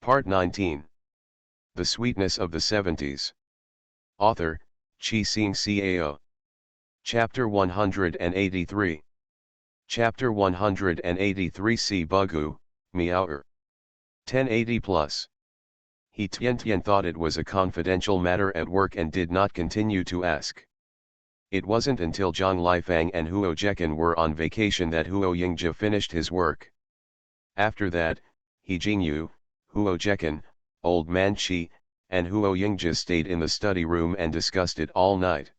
Part 19. The Sweetness of the Seventies. Author, Chi Sing Cao. Chapter 183. Chapter 183 Si Bugu, Miaoer. 1080 plus. He Tian thought it was a confidential matter at work and did not continue to ask. It wasn't until Zhang Lifang and Huo Jekan were on vacation that Huo Yingzhi finished his work. After that, He Jingyu, Huo Jekan, Old Man Qi, and Huo Yingzhi stayed in the study room and discussed it all night.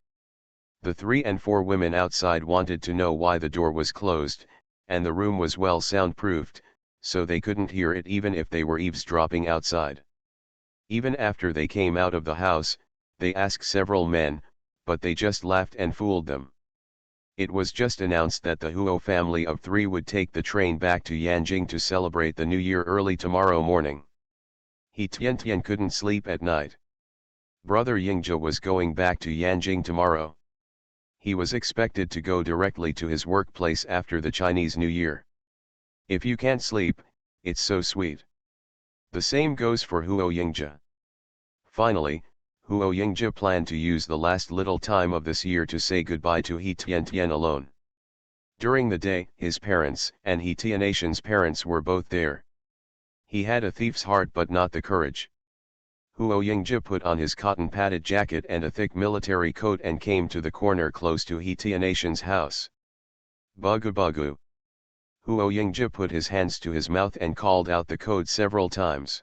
The 3 and 4 women outside wanted to know why the door was closed, and the room was well soundproofed, so they couldn't hear it even if they were eavesdropping outside. Even after they came out of the house, they asked several men, but they just laughed and fooled them. It was just announced that the Huo family of 3 would take the train back to Yanjing to celebrate the New Year early tomorrow morning. He Tian couldn't sleep at night. Brother Yingzhi was going back to Yanjing tomorrow. He was expected to go directly to his workplace after the Chinese New Year. If you can't sleep, it's so sweet. The same goes for Huo Yingzhi. Finally, Huo Yingzhi planned to use the last little time of this year to say goodbye to He Tian alone. During the day, his parents and He Tian's parents were both there. He had a thief's heart but not the courage. Huo Yingzhi put on his cotton-padded jacket and a thick military coat and came to the corner close to He Tian's house. Bugu bugu. Huo Yingzhi put his hands to his mouth and called out the code several times.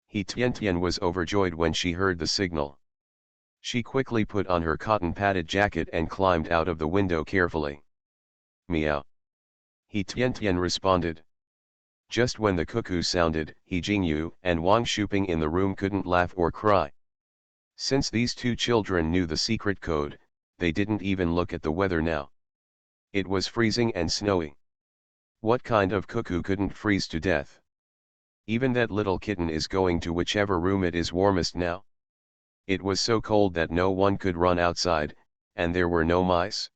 He Tian was overjoyed when she heard the signal. She quickly put on her cotton-padded jacket and climbed out of the window carefully. Meow. He Tian responded. Just when the cuckoo sounded, He Jingyu and Wang Shuping in the room couldn't laugh or cry. Since these 2 children knew the secret code, they didn't even look at the weather now. It was freezing and snowy. What kind of cuckoo couldn't freeze to death? Even that little kitten is going to whichever room it is warmest now. It was so cold that no one could run outside, and there were no mice.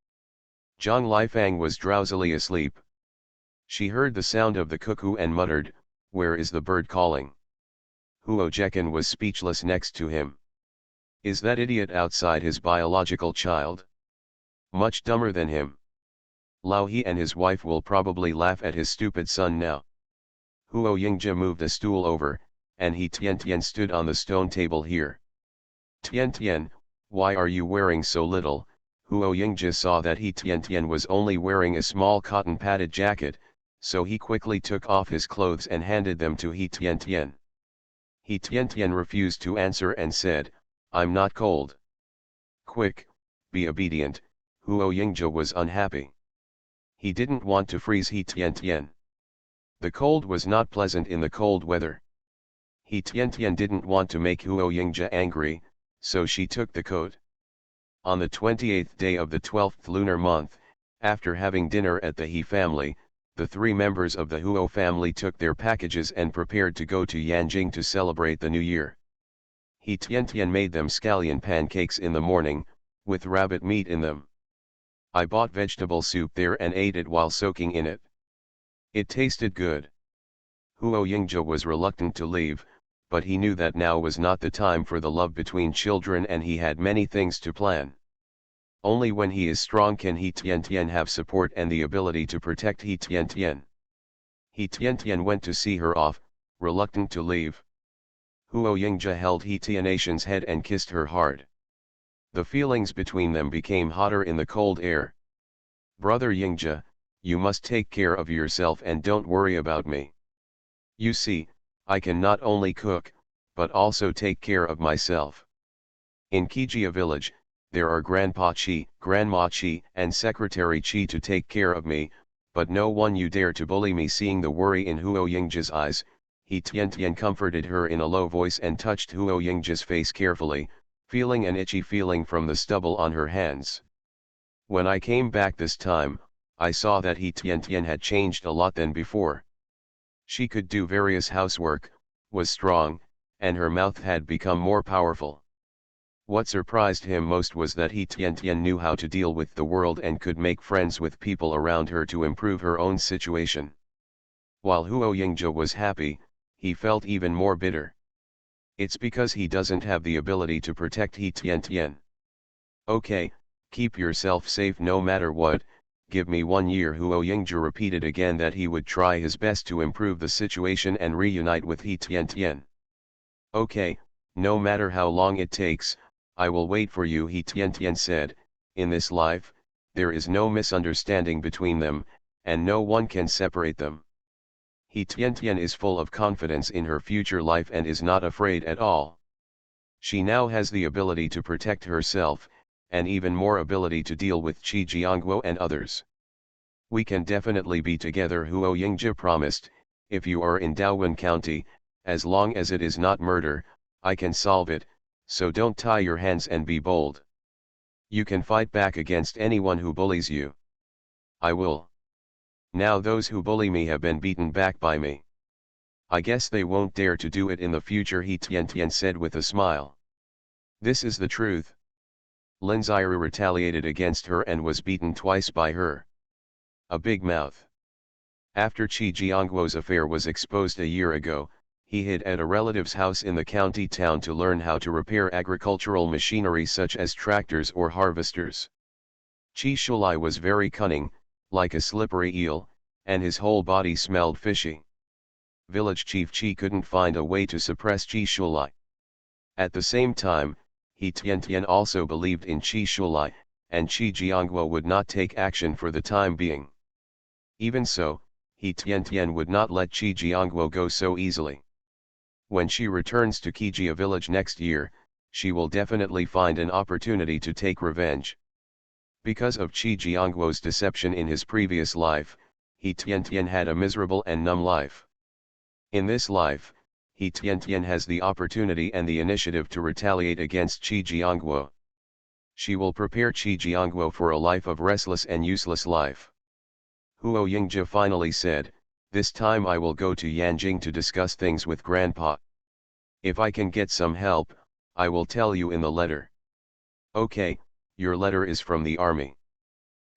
Zhang Lifang was drowsily asleep. She heard the sound of the cuckoo and muttered, "Where is the bird calling?" Huo Jekan was speechless next to him. Is that idiot outside his biological child? Much dumber than him. Lao He and his wife will probably laugh at his stupid son now. Huo Yingzhi moved a stool over, and He Tian stood on the stone table here. Tian, why are you wearing so little? Huo Yingzhi saw that He Tian was only wearing a small cotton-padded jacket, so he quickly took off his clothes and handed them to He Tian. He Tian refused to answer and said, "I'm not cold." Quick, be obedient. Huo Yingzhi was unhappy. He didn't want to freeze He Tian. The cold was not pleasant in the cold weather. He Tian didn't want to make Huo Yingzhi angry, so she took the coat. On the 28th day of the 12th lunar month, after having dinner at the He family, the 3 members of the Huo family took their packages and prepared to go to Yanjing to celebrate the New Year. He Tian made them scallion pancakes in the morning, with rabbit meat in them. I bought vegetable soup there and ate it while soaking in it. It tasted good. Huo Yingzhi was reluctant to leave, but he knew that now was not the time for the love between children and he had many things to plan. Only when he is strong can He Tian have support and the ability to protect He Tian. He Tian went to see her off, reluctant to leave. Huo Yingzhi held He Tian's head and kissed her hard. The feelings between them became hotter in the cold air. Brother Yingzhi, you must take care of yourself and don't worry about me. You see, I can not only cook, but also take care of myself. In Kijia village, there are Grandpa Qi, Grandma Qi, and Secretary Qi to take care of me, but no one you dare to bully me. Seeing the worry in Huo Yingzhi's eyes, He Tian comforted her in a low voice and touched Huo Yingzhi's face carefully, feeling an itchy feeling from the stubble on her hands. When I came back this time, I saw that He Tian had changed a lot than before. She could do various housework, was strong, and her mouth had become more powerful. What surprised him most was that He Tian knew how to deal with the world and could make friends with people around her to improve her own situation. While Huo Yingzhi was happy, he felt even more bitter. It's because he doesn't have the ability to protect He Tian. Okay, keep yourself safe no matter what, give me 1 year. Huo Yingzhi repeated again that he would try his best to improve the situation and reunite with He Tian. Okay, no matter how long it takes, I will wait for you, He Tian said. In this life, there is no misunderstanding between them, and no one can separate them. He Tian is full of confidence in her future life and is not afraid at all. She now has the ability to protect herself, and even more ability to deal with Qi Jiangguo and others. We can definitely be together, Huo Yingzhi promised. If you are in Daowen County, as long as it is not murder, I can solve it, so don't tie your hands and be bold. You can fight back against anyone who bullies you. I will. Now those who bully me have been beaten back by me. I guess they won't dare to do it in the future, He Tian said with a smile. This is the truth. Lin Xiru retaliated against her and was beaten twice by her. A big mouth. After Qi Jiangguo's affair was exposed a year ago, he hid at a relative's house in the county town to learn how to repair agricultural machinery such as tractors or harvesters. Qi Shulai was very cunning, like a slippery eel, and his whole body smelled fishy. Village chief Qi couldn't find a way to suppress Qi Shulai. At the same time, He Tian also believed in Qi Shulai, and Qi Jiangguo would not take action for the time being. Even so, He Tian would not let Qi Jiangguo go so easily. When she returns to Qijia village next year, she will definitely find an opportunity to take revenge. Because of Qi Jiangguo's deception in his previous life, He Tian had a miserable and numb life. In this life, He Tian has the opportunity and the initiative to retaliate against Qi Jiangguo. She will prepare Qi Jiangguo for a life of restless and useless life. Huo Yingzhi finally said, this time I will go to Yanjing to discuss things with Grandpa. If I can get some help, I will tell you in the letter. Okay, your letter is from the army.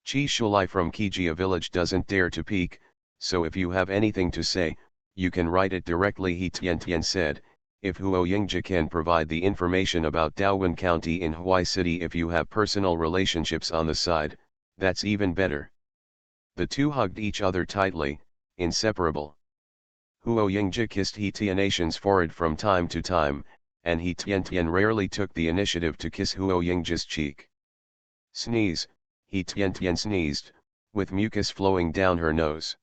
Qi Shulai from Qijia village doesn't dare to peek, so if you have anything to say, you can write it directly, He Tian said. If Huo Yingzhi can provide the information about Daowen County in Huai City, if you have personal relationships on the side, that's even better. The two hugged each other tightly, inseparable. Huo Yingzhi kissed He Tian's forehead from time to time, and He Tian rarely took the initiative to kiss Huo Yingzhi's cheek. Sneeze, He Tian sneezed, with mucus flowing down her nose.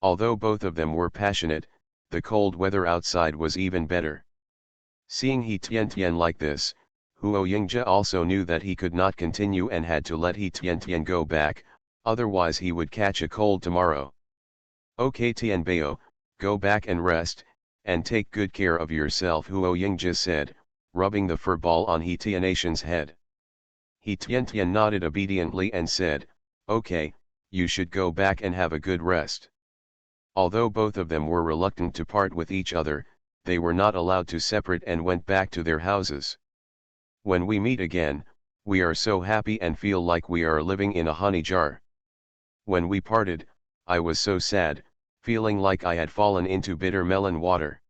Although both of them were passionate, the cold weather outside was even better. Seeing He Tian like this, Huo Yingzhi also knew that he could not continue and had to let He Tian go back, otherwise he would catch a cold tomorrow. Okay Tianbao, go back and rest, and take good care of yourself, Huo Yingzhi said, rubbing the fur ball on He Tian's head. He Tian nodded obediently and said, okay, you should go back and have a good rest. Although both of them were reluctant to part with each other, they were not allowed to separate and went back to their houses. When we meet again, we are so happy and feel like we are living in a honey jar. When we parted, I was so sad, feeling like I had fallen into bitter melon water.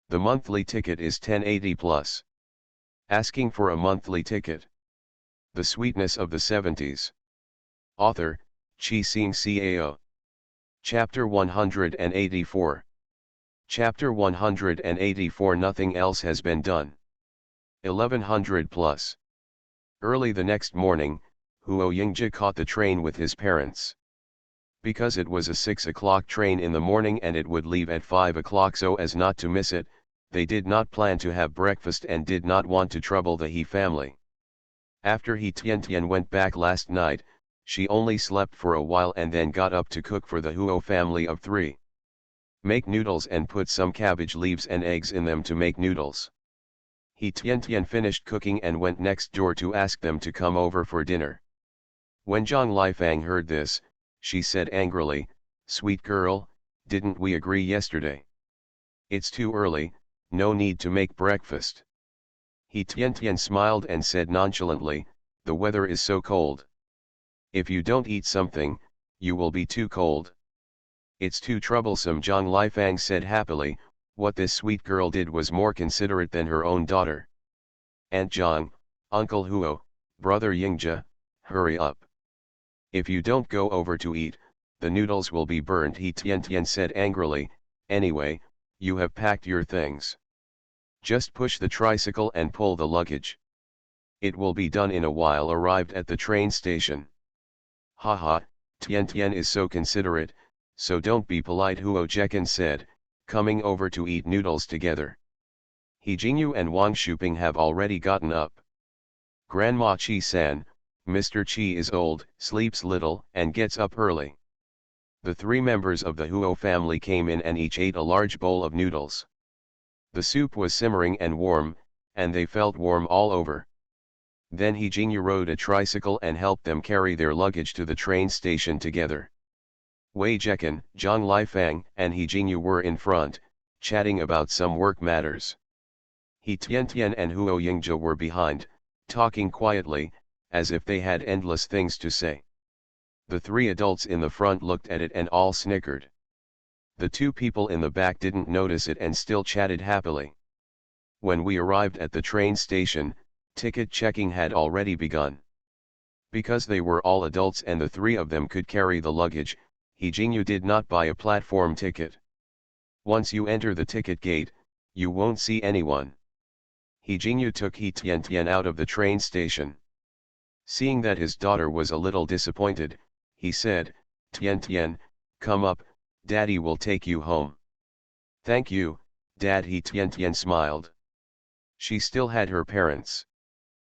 The monthly ticket is 1080 plus. Asking for a monthly ticket. The Sweetness of the 70s. Author, Chi Xing Cao. Chapter 184. Chapter 184. Nothing else has been done. 1100 plus. Early the next morning, Huo Yingzhi caught the train with his parents. Because it was a 6 o'clock train in the morning and it would leave at 5 o'clock so as not to miss it, they did not plan to have breakfast and did not want to trouble the He family. After He Tian went back last night, she only slept for a while and then got up to cook for the Huo family of 3. Make noodles and put some cabbage leaves and eggs in them to make noodles. He Tian finished cooking and went next door to ask them to come over for dinner. When Zhang Lifang heard this, she said angrily, "Sweet girl, didn't we agree yesterday? It's too early, no need to make breakfast." He Tian smiled and said nonchalantly, "The weather is so cold. If you don't eat something, you will be too cold." "It's too troublesome," Zhang Lifang said happily, What this sweet girl did was more considerate than her own daughter. Aunt Zhang, Uncle Huo, Brother Yingzhe, hurry up. If you don't go over to eat, the noodles will be burned, he Tian said angrily. Anyway, you have packed your things. Just push the tricycle and pull the luggage. It will be done in a while. Arrived at the train station. Haha, Tian is so considerate, so don't be polite, Huo Jekan said, coming over to eat noodles together. He Jingyu and Wang Shuping have already gotten up. Grandma Chi-san, Mr. Chi is old, sleeps little, and gets up early. The three members of the Huo family came in and each ate a large bowl of noodles. The soup was simmering and warm, and they felt warm all over. Then He Jingyu rode a tricycle and helped them carry their luggage to the train station together. Wei Jekan, Zhang Lifang, and He Jingyu were in front, chatting about some work matters. He Tian and Huo Yingzhe were behind, talking quietly, as if they had endless things to say. The three adults in the front looked at it and all snickered. The two people in the back didn't notice it and still chatted happily. When we arrived at the train station, ticket checking had already begun. Because they were all adults and the three of them could carry the luggage, He Jingyu did not buy a platform ticket. Once you enter the ticket gate, you won't see anyone. He Jingyu took He Tian out of the train station. Seeing that his daughter was a little disappointed, he said, Tian, come up, Daddy will take you home. Thank you, Dad. He Tian smiled. She still had her parents.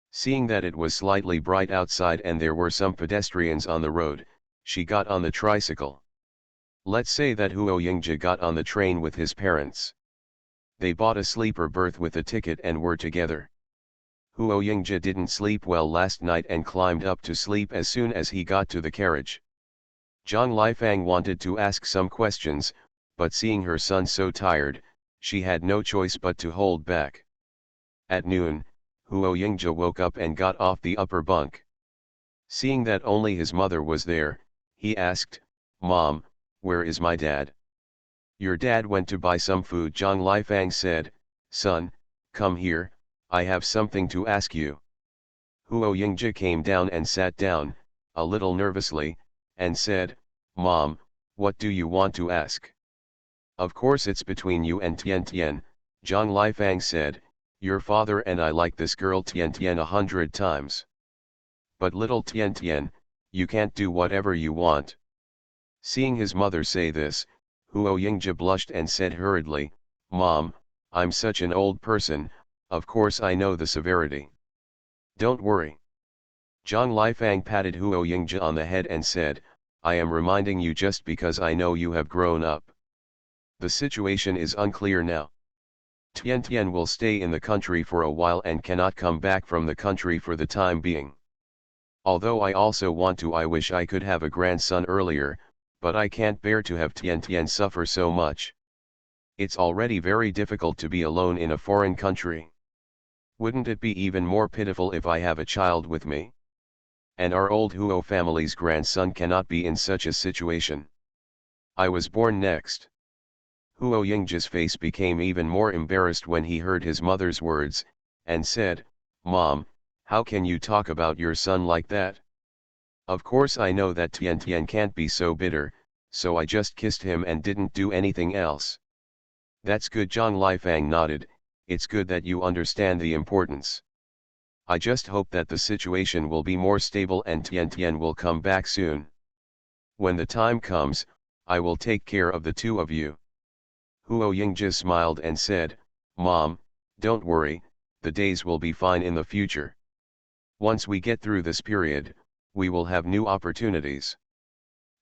Seeing that it was slightly bright outside and there were some pedestrians on the road, she got on the tricycle. Let's say that Huo Yingzhe got on the train with his parents. They bought a sleeper berth with a ticket and were together. Huo Yingzhe didn't sleep well last night and climbed up to sleep as soon as he got to the carriage. Zhang Lifang wanted to ask some questions, but seeing her son so tired, she had no choice but to hold back. At noon, Huo Yingzhe woke up and got off the upper bunk. Seeing that only his mother was there, he asked, Mom, where is my dad? Your dad went to buy some food, Zhang Lifang said. Son, come here, I have something to ask you. Huo Yingzhe came down and sat down, a little nervously, and said, Mom, what do you want to ask? Of course it's between you and Tian, Zhang Lifang said. Your father and I like this girl Tian 100 times. But little Tian, you can't do whatever you want. Seeing his mother say this, Huo Yingzhe blushed and said hurriedly, Mom, I'm such an old person, of course I know the severity. Don't worry. Zhang Lifang patted Huo Yingzhe on the head and said, I am reminding you just because I know you have grown up. The situation is unclear now. Tian will stay in the country for a while and cannot come back from the country for the time being. Although I also want to, I wish I could have a grandson earlier, but I can't bear to have Tian suffer so much. It's already very difficult to be alone in a foreign country. Wouldn't it be even more pitiful if I have a child with me? And our old Huo family's grandson cannot be in such a situation. I was born next. Huo Yingzhe's face became even more embarrassed when he heard his mother's words, and said, Mom, how can you talk about your son like that? Of course I know that Tian can't be so bitter, so I just kissed him and didn't do anything else. That's good, Zhang Lifang nodded, it's good that you understand the importance. I just hope that the situation will be more stable and Tian will come back soon. When the time comes, I will take care of the two of you. Huo Yingzhe smiled and said, Mom, don't worry, the days will be fine in the future. Once we get through this period, we will have new opportunities.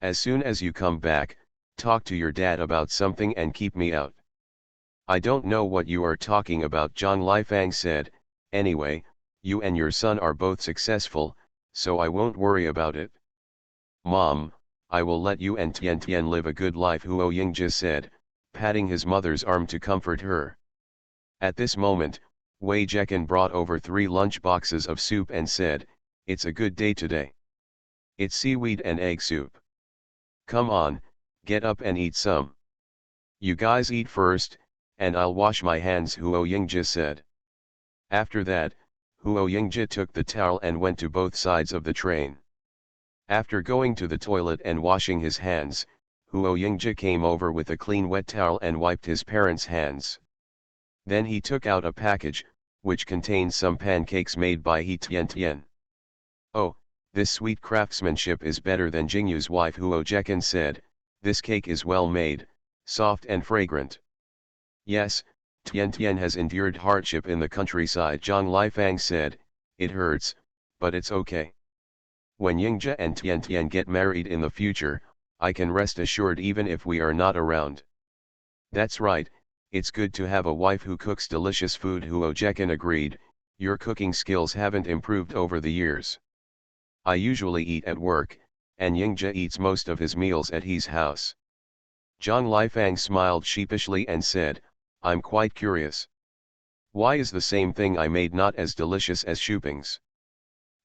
As soon as you come back, talk to your dad about something and keep me out. I don't know what you are talking about, Zhang Lifang said. Anyway, you and your son are both successful, so I won't worry about it. Mom, I will let you and Tian live a good life, Huo Yingzhe said, patting his mother's arm to comfort her. At this moment, Wei Jekan brought over 3 lunch boxes of soup and said, It's a good day today. It's seaweed and egg soup. Come on, get up and eat some. You guys eat first, and I'll wash my hands, Huo Yingzhi said. After that, Huo Yingzhi took the towel and went to both sides of the train. After going to the toilet and washing his hands, Huo Yingzhi came over with a clean wet towel and wiped his parents' hands. Then he took out a package, which contained some pancakes made by He Tian Tian. "Oh, this sweet craftsmanship is better than Jingyu's wife," Huo Jekan said. "This cake is well made, soft and fragrant." "Yes, Tian Tian has endured hardship in the countryside," Zhang Lifang said. "It hurts, but it's okay. When Yingzhi and Tian Tian get married in the future, I can rest assured even if we are not around." "That's right, it's good to have a wife who cooks delicious food," Huo Jekan agreed. "Your cooking skills haven't improved over the years. I usually eat at work, and Yingzhi eats most of his meals at his house." Zhang Lifang smiled sheepishly and said, "I'm quite curious. Why is the same thing I made not as delicious as Shuping's?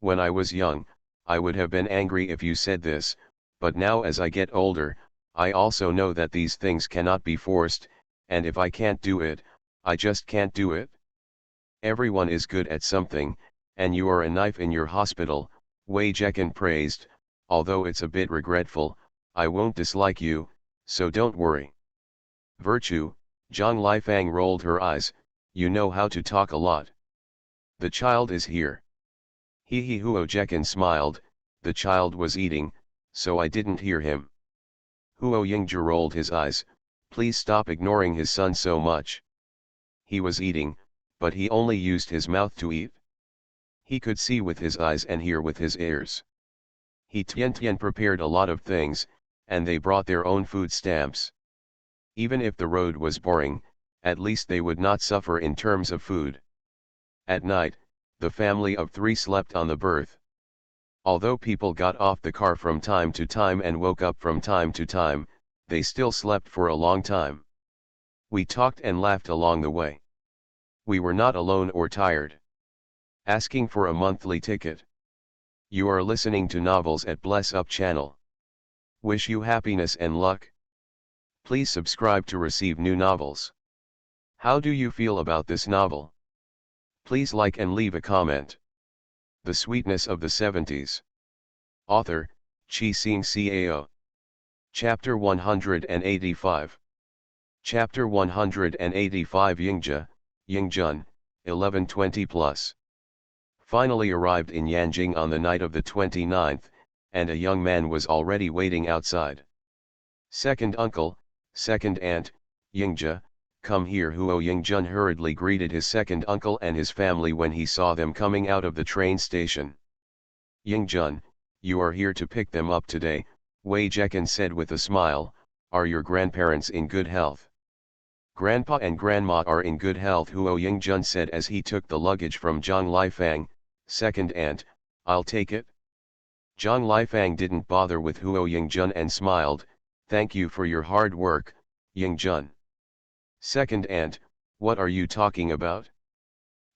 When I was young, I would have been angry if you said this, but now as I get older, I also know that these things cannot be forced, and if I can't do it, I just can't do it. Everyone is good at something, and you are a knife in your hospital," Wei Jekan praised. "Although it's a bit regretful, I won't dislike you, so don't worry." "Virtue," Zhang Lifang rolled her eyes, "you know how to talk a lot. The child is here." He Huo Jekan smiled. "The child was eating, so I didn't hear him." Huo Yingzhi rolled his eyes. "Please stop ignoring his son so much. He was eating, but he only used his mouth to eat. He could see with his eyes and hear with his ears. He Tian Tian prepared a lot of things, and they brought their own food stamps. Even if the road was boring, at least they would not suffer in terms of food." At night, the family of 3 slept on the berth. Although people got off the car from time to time and woke up from time to time, they still slept for a long time. We talked and laughed along the way. We were not alone or tired. Asking for a monthly ticket. You are listening to Novels at Bless Up channel. Wish you happiness and luck. Please subscribe to receive new novels. How do you feel about this novel? Please like and leave a comment. The Sweetness of the Seventies. Author, Chi Sing Cao. Chapter 185. Chapter 185 Yingzhi, Yingjun, 1120+. Finally arrived in Yanjing on the night of the 29th, and a young man was already waiting outside. "Second uncle, second aunt, Yingzhi, come here." Huo Yingjun hurriedly greeted his second uncle and his family when he saw them coming out of the train station. "Yingjun, you are here to pick them up today," Wei Jekan said with a smile. "Are your grandparents in good health?" "Grandpa and grandma are in good health," Huo Yingjun said as he took the luggage from Zhang Lifang. "Second aunt, I'll take it." Zhang Lifang didn't bother with Huo Yingjun and smiled. "Thank you for your hard work, Yingjun." "Second aunt, what are you talking about?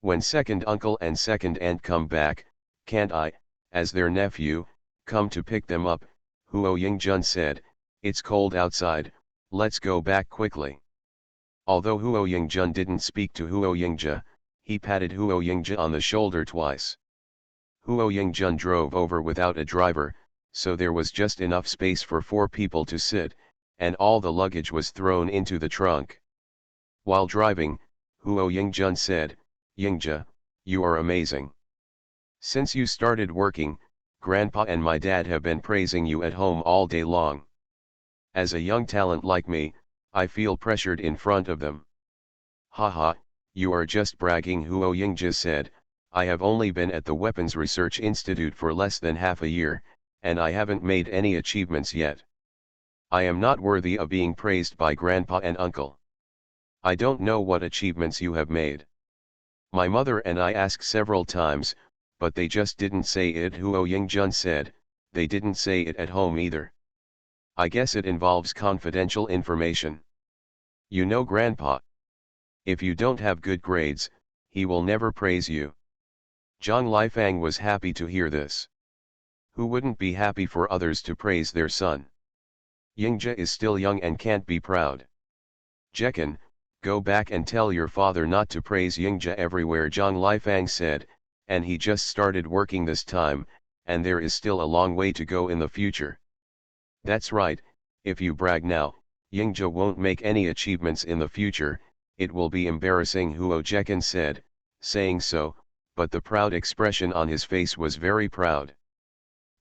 When second uncle and second aunt come back, can't I, as their nephew, come to pick them up?" Huo Yingjun said. "It's cold outside, let's go back quickly." Although Huo Yingjun didn't speak to Huo Yingzhi, he patted Huo Yingzhi on the shoulder twice. Huo Yingjun drove over without a driver, so there was just enough space for 4 people to sit, and all the luggage was thrown into the trunk. While driving, Huo Yingjun said, "Yingzhi, you are amazing. Since you started working, Grandpa and my dad have been praising you at home all day long. As a young talent like me, I feel pressured in front of them." "Haha, you are just bragging," Huo Yingzhi said. "I have only been at the Weapons Research Institute for less than half a year, and I haven't made any achievements yet. I am not worthy of being praised by Grandpa and Uncle. I don't know what achievements you have made. My mother and I asked several times, but they just didn't say it," Huo Yingjun said. "They didn't say it at home either. I guess it involves confidential information. You know Grandpa. If you don't have good grades, he will never praise you." Zhang Lifang was happy to hear this. Who wouldn't be happy for others to praise their son? Yingzhi is still young and can't be proud. "Jekan, Go back and tell your father not to praise Yingja everywhere, Zhang Lifang said, and he just started working this time, and there is still a long way to go in the future. That's right, if you brag now, Yingja won't make any achievements in the future, it will be embarrassing, Huo Jekan said, saying so, but the proud expression on his face was very proud.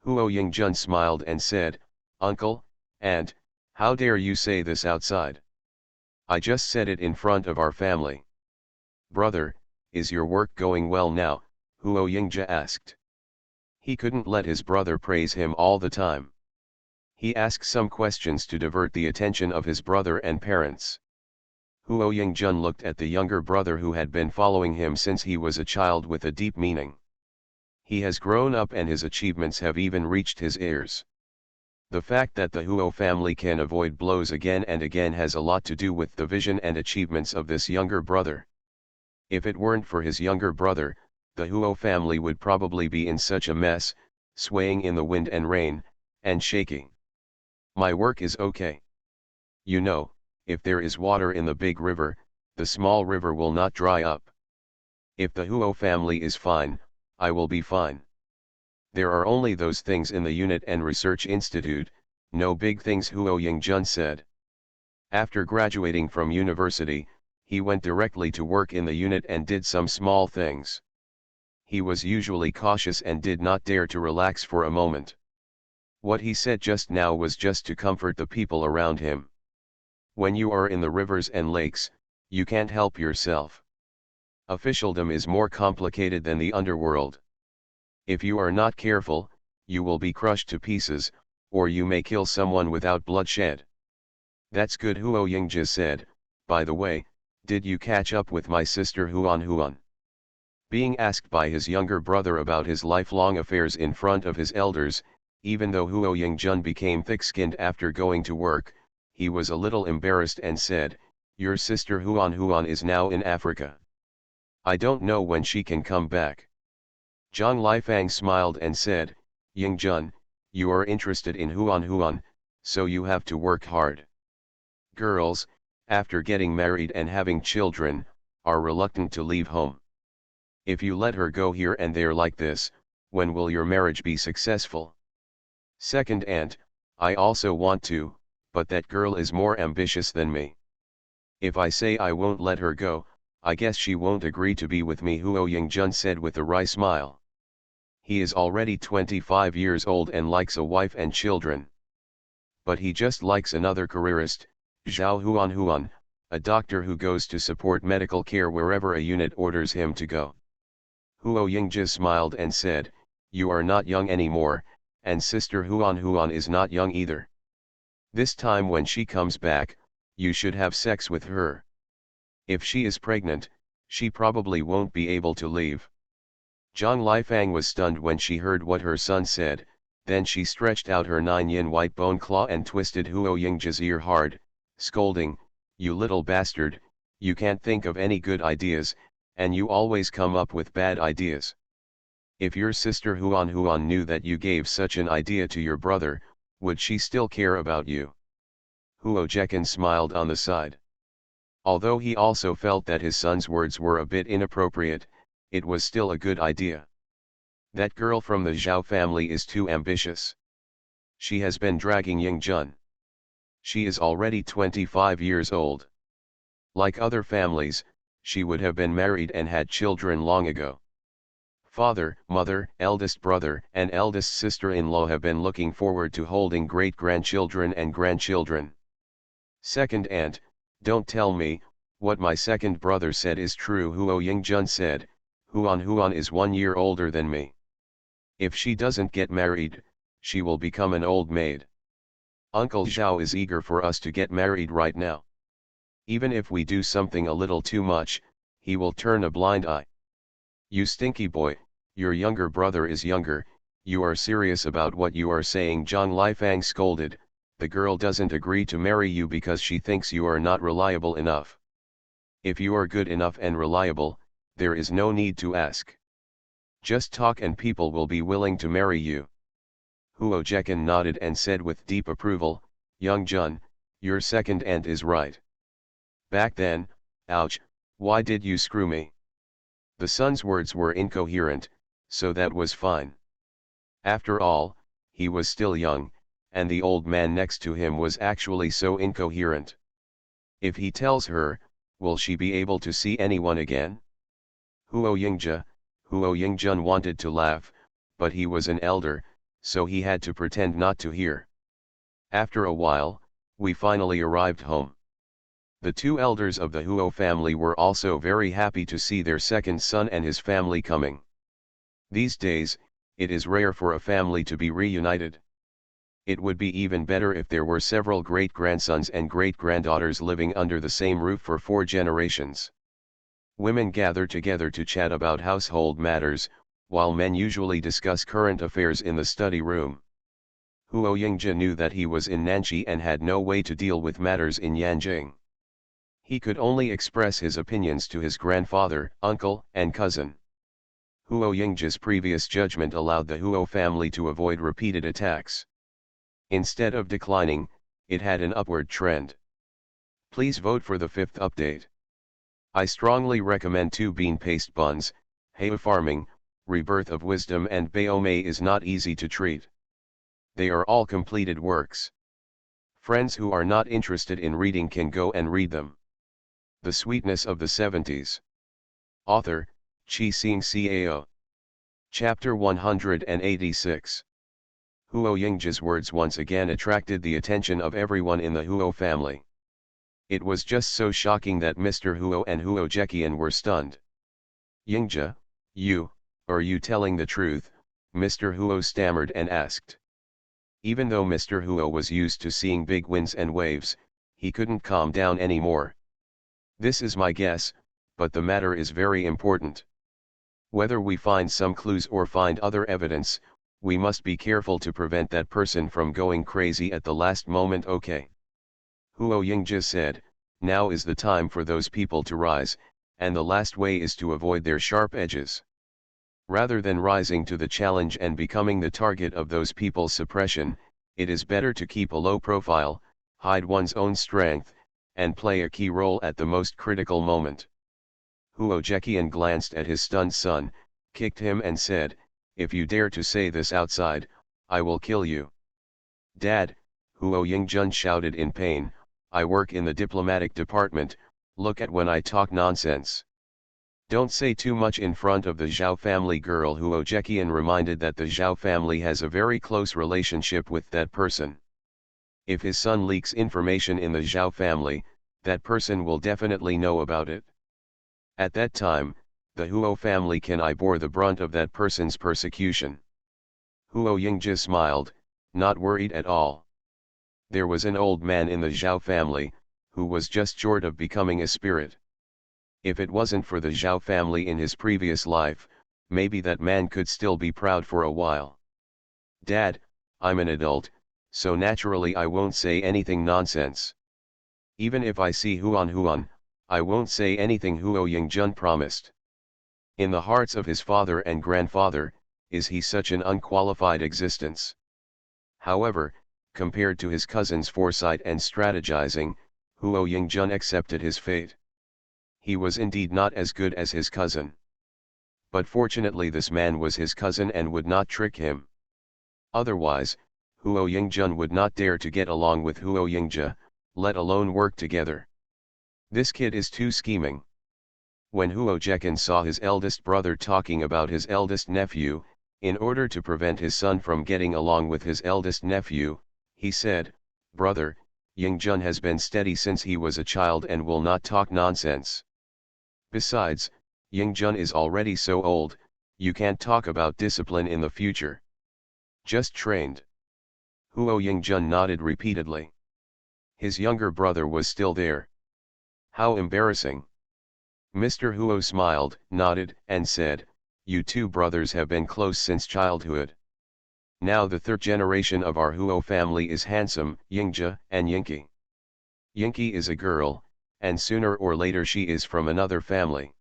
Huo Yingjun smiled and said, Uncle, Aunt, how dare you say this outside? I just said it in front of our family. Brother, is your work going well now? Huo Yingja asked. He couldn't let his brother praise him all the time. He asked some questions to divert the attention of his brother and parents. Huo Yingjun looked at the younger brother who had been following him since he was a child with a deep meaning. He has grown up and his achievements have even reached his ears. The fact that the Huo family can avoid blows again and again has a lot to do with the vision and achievements of this younger brother. If it weren't for his younger brother, the Huo family would probably be in such a mess, swaying in the wind and rain, and shaking. My work is okay. You know, if there is water in the big river, the small river will not dry up. If the Huo family is fine, I will be fine. There are only those things in the unit and research institute, no big things, Huo Yingjun said. After graduating from university, he went directly to work in the unit and did some small things. He was usually cautious and did not dare to relax for a moment. What he said just now was just to comfort the people around him. When you are in the rivers and lakes, you can't help yourself. Officialdom is more complicated than the underworld. If you are not careful, you will be crushed to pieces, or you may kill someone without bloodshed. That's good, Huo Yingja said. By the way, did you catch up with my sister Huan Huan? Being asked by his younger brother about his lifelong affairs in front of his elders, even though Huo Yingjun became thick-skinned after going to work, he was a little embarrassed and said, Your sister Huan Huan is now in Africa. I don't know when she can come back. Zhang Lifang smiled and said, Yingjun, you are interested in Huan Huan, so you have to work hard. Girls, after getting married and having children, are reluctant to leave home. If you let her go here and there like this, when will your marriage be successful? Second aunt, I also want to, but that girl is more ambitious than me. If I say I won't let her go, I guess she won't agree to be with me, Huo Yingjun said with a wry smile. He is already 25 years old and likes a wife and children. But he just likes another careerist, Zhao Huan Huan, a doctor who goes to support medical care wherever a unit orders him to go. Huo Yingja smiled and said, You are not young anymore, and sister Huan Huan is not young either. This time when she comes back, you should have sex with her. If she is pregnant, she probably won't be able to leave. Zhang Lifang was stunned when she heard what her son said, then she stretched out her 9-yin white bone claw and twisted Huo Yingja's ear hard, scolding, You little bastard, you can't think of any good ideas, and you always come up with bad ideas. If your sister Huan Huan knew that you gave such an idea to your brother, would she still care about you? Huo Jekan smiled on the side. Although he also felt that his son's words were a bit inappropriate, it was still a good idea. That girl from the Zhao family is too ambitious. She has been dragging Yingjun. She is already 25 years old. Like other families, she would have been married and had children long ago. Father, mother, eldest brother, and eldest sister-in-law have been looking forward to holding great-grandchildren and grandchildren. Second aunt, don't tell me, what my second brother said is true, Huo Yingjun said, Huan Huan is 1 year older than me. If she doesn't get married, she will become an old maid. Uncle Zhao is eager for us to get married right now. Even if we do something a little too much, he will turn a blind eye. You stinky boy, your younger brother is younger, you are serious about what you are saying, Zhang Lifang scolded. The girl doesn't agree to marry you because she thinks you are not reliable enough. If you are good enough and reliable, there is no need to ask. Just talk and people will be willing to marry you. Huo Jekan nodded and said with deep approval, Young Jun, your second aunt is right. Back then, ouch, why did you screw me? The son's words were incoherent, so that was fine. After all, he was still young, and the old man next to him was actually so incoherent. If he tells her, will she be able to see anyone again? Huo Yingjun wanted to laugh, but he was an elder, so he had to pretend not to hear. After a while, we finally arrived home. The two elders of the Huo family were also very happy to see their second son and his family coming. These days, it is rare for a family to be reunited. It would be even better if there were several great-grandsons and great-granddaughters living under the same roof for 4 generations. Women gather together to chat about household matters, while men usually discuss current affairs in the study room. Huo Yingzhe knew that he was in Nanxi and had no way to deal with matters in Yanjing. He could only express his opinions to his grandfather, uncle, and cousin. Huo Yingzhe's previous judgment allowed the Huo family to avoid repeated attacks. Instead of declining, it had an upward trend. Please vote for the 5th update. I strongly recommend 2 bean paste buns. Heiau farming, rebirth of wisdom and Baomei is not easy to treat. They are all completed works. Friends who are not interested in reading can go and read them. The Sweetness of the 70s. Author, Chi Xing Cao. Chapter 186. Huo Yingzhe's words once again attracted the attention of everyone in the Huo family. It was just so shocking that Mr. Huo and Huo Zheqian were stunned. Yingzhe, are you telling the truth? Mr. Huo stammered and asked. Even though Mr. Huo was used to seeing big winds and waves, he couldn't calm down anymore. This is my guess, but the matter is very important. Whether we find some clues or find other evidence, we must be careful to prevent that person from going crazy at the last moment, okay? Huo Yingzhe said, now is the time for those people to rise, and the last way is to avoid their sharp edges. Rather than rising to the challenge and becoming the target of those people's suppression, it is better to keep a low profile, hide one's own strength, and play a key role at the most critical moment. Huo Zheqian glanced at his stunned son, kicked him and said, if you dare to say this outside, I will kill you. Dad, Huo Yingjun shouted in pain, I work in the diplomatic department, look at when I talk nonsense. Don't say too much in front of the Zhao family girl. Huo Zheqian reminded that the Zhao family has a very close relationship with that person. If his son leaks information in the Zhao family, that person will definitely know about it. At that time, the Huo family can bore the brunt of that person's persecution. Huo Yingzhe smiled, not worried at all. There was an old man in the Zhao family, who was just short of becoming a spirit. If it wasn't for the Zhao family in his previous life, maybe that man could still be proud for a while. Dad, I'm an adult, so naturally I won't say anything nonsense. Even if I see Huan, I won't say anything, Huo Yingjun promised. In the hearts of his father and grandfather, is he such an unqualified existence? However, compared to his cousin's foresight and strategizing, Huo Yingjun accepted his fate. He was indeed not as good as his cousin. But fortunately this man was his cousin and would not trick him. Otherwise, Huo Yingjun would not dare to get along with Huo Yingzhe, let alone work together. This kid is too scheming. When Huo Zheqian saw his eldest brother talking about his eldest nephew, in order to prevent his son from getting along with his eldest nephew, he said, brother, Yingjun has been steady since he was a child and will not talk nonsense. Besides, Yingjun is already so old, you can't talk about discipline in the future. Just trained. Huo Yingjun nodded repeatedly. His younger brother was still there. How embarrassing. Mr. Huo smiled, nodded, and said, you two brothers have been close since childhood. Now the 3rd generation of our Huo family is handsome, Yingzhe and Yinqi. Yinqi is a girl, and sooner or later she is from another family.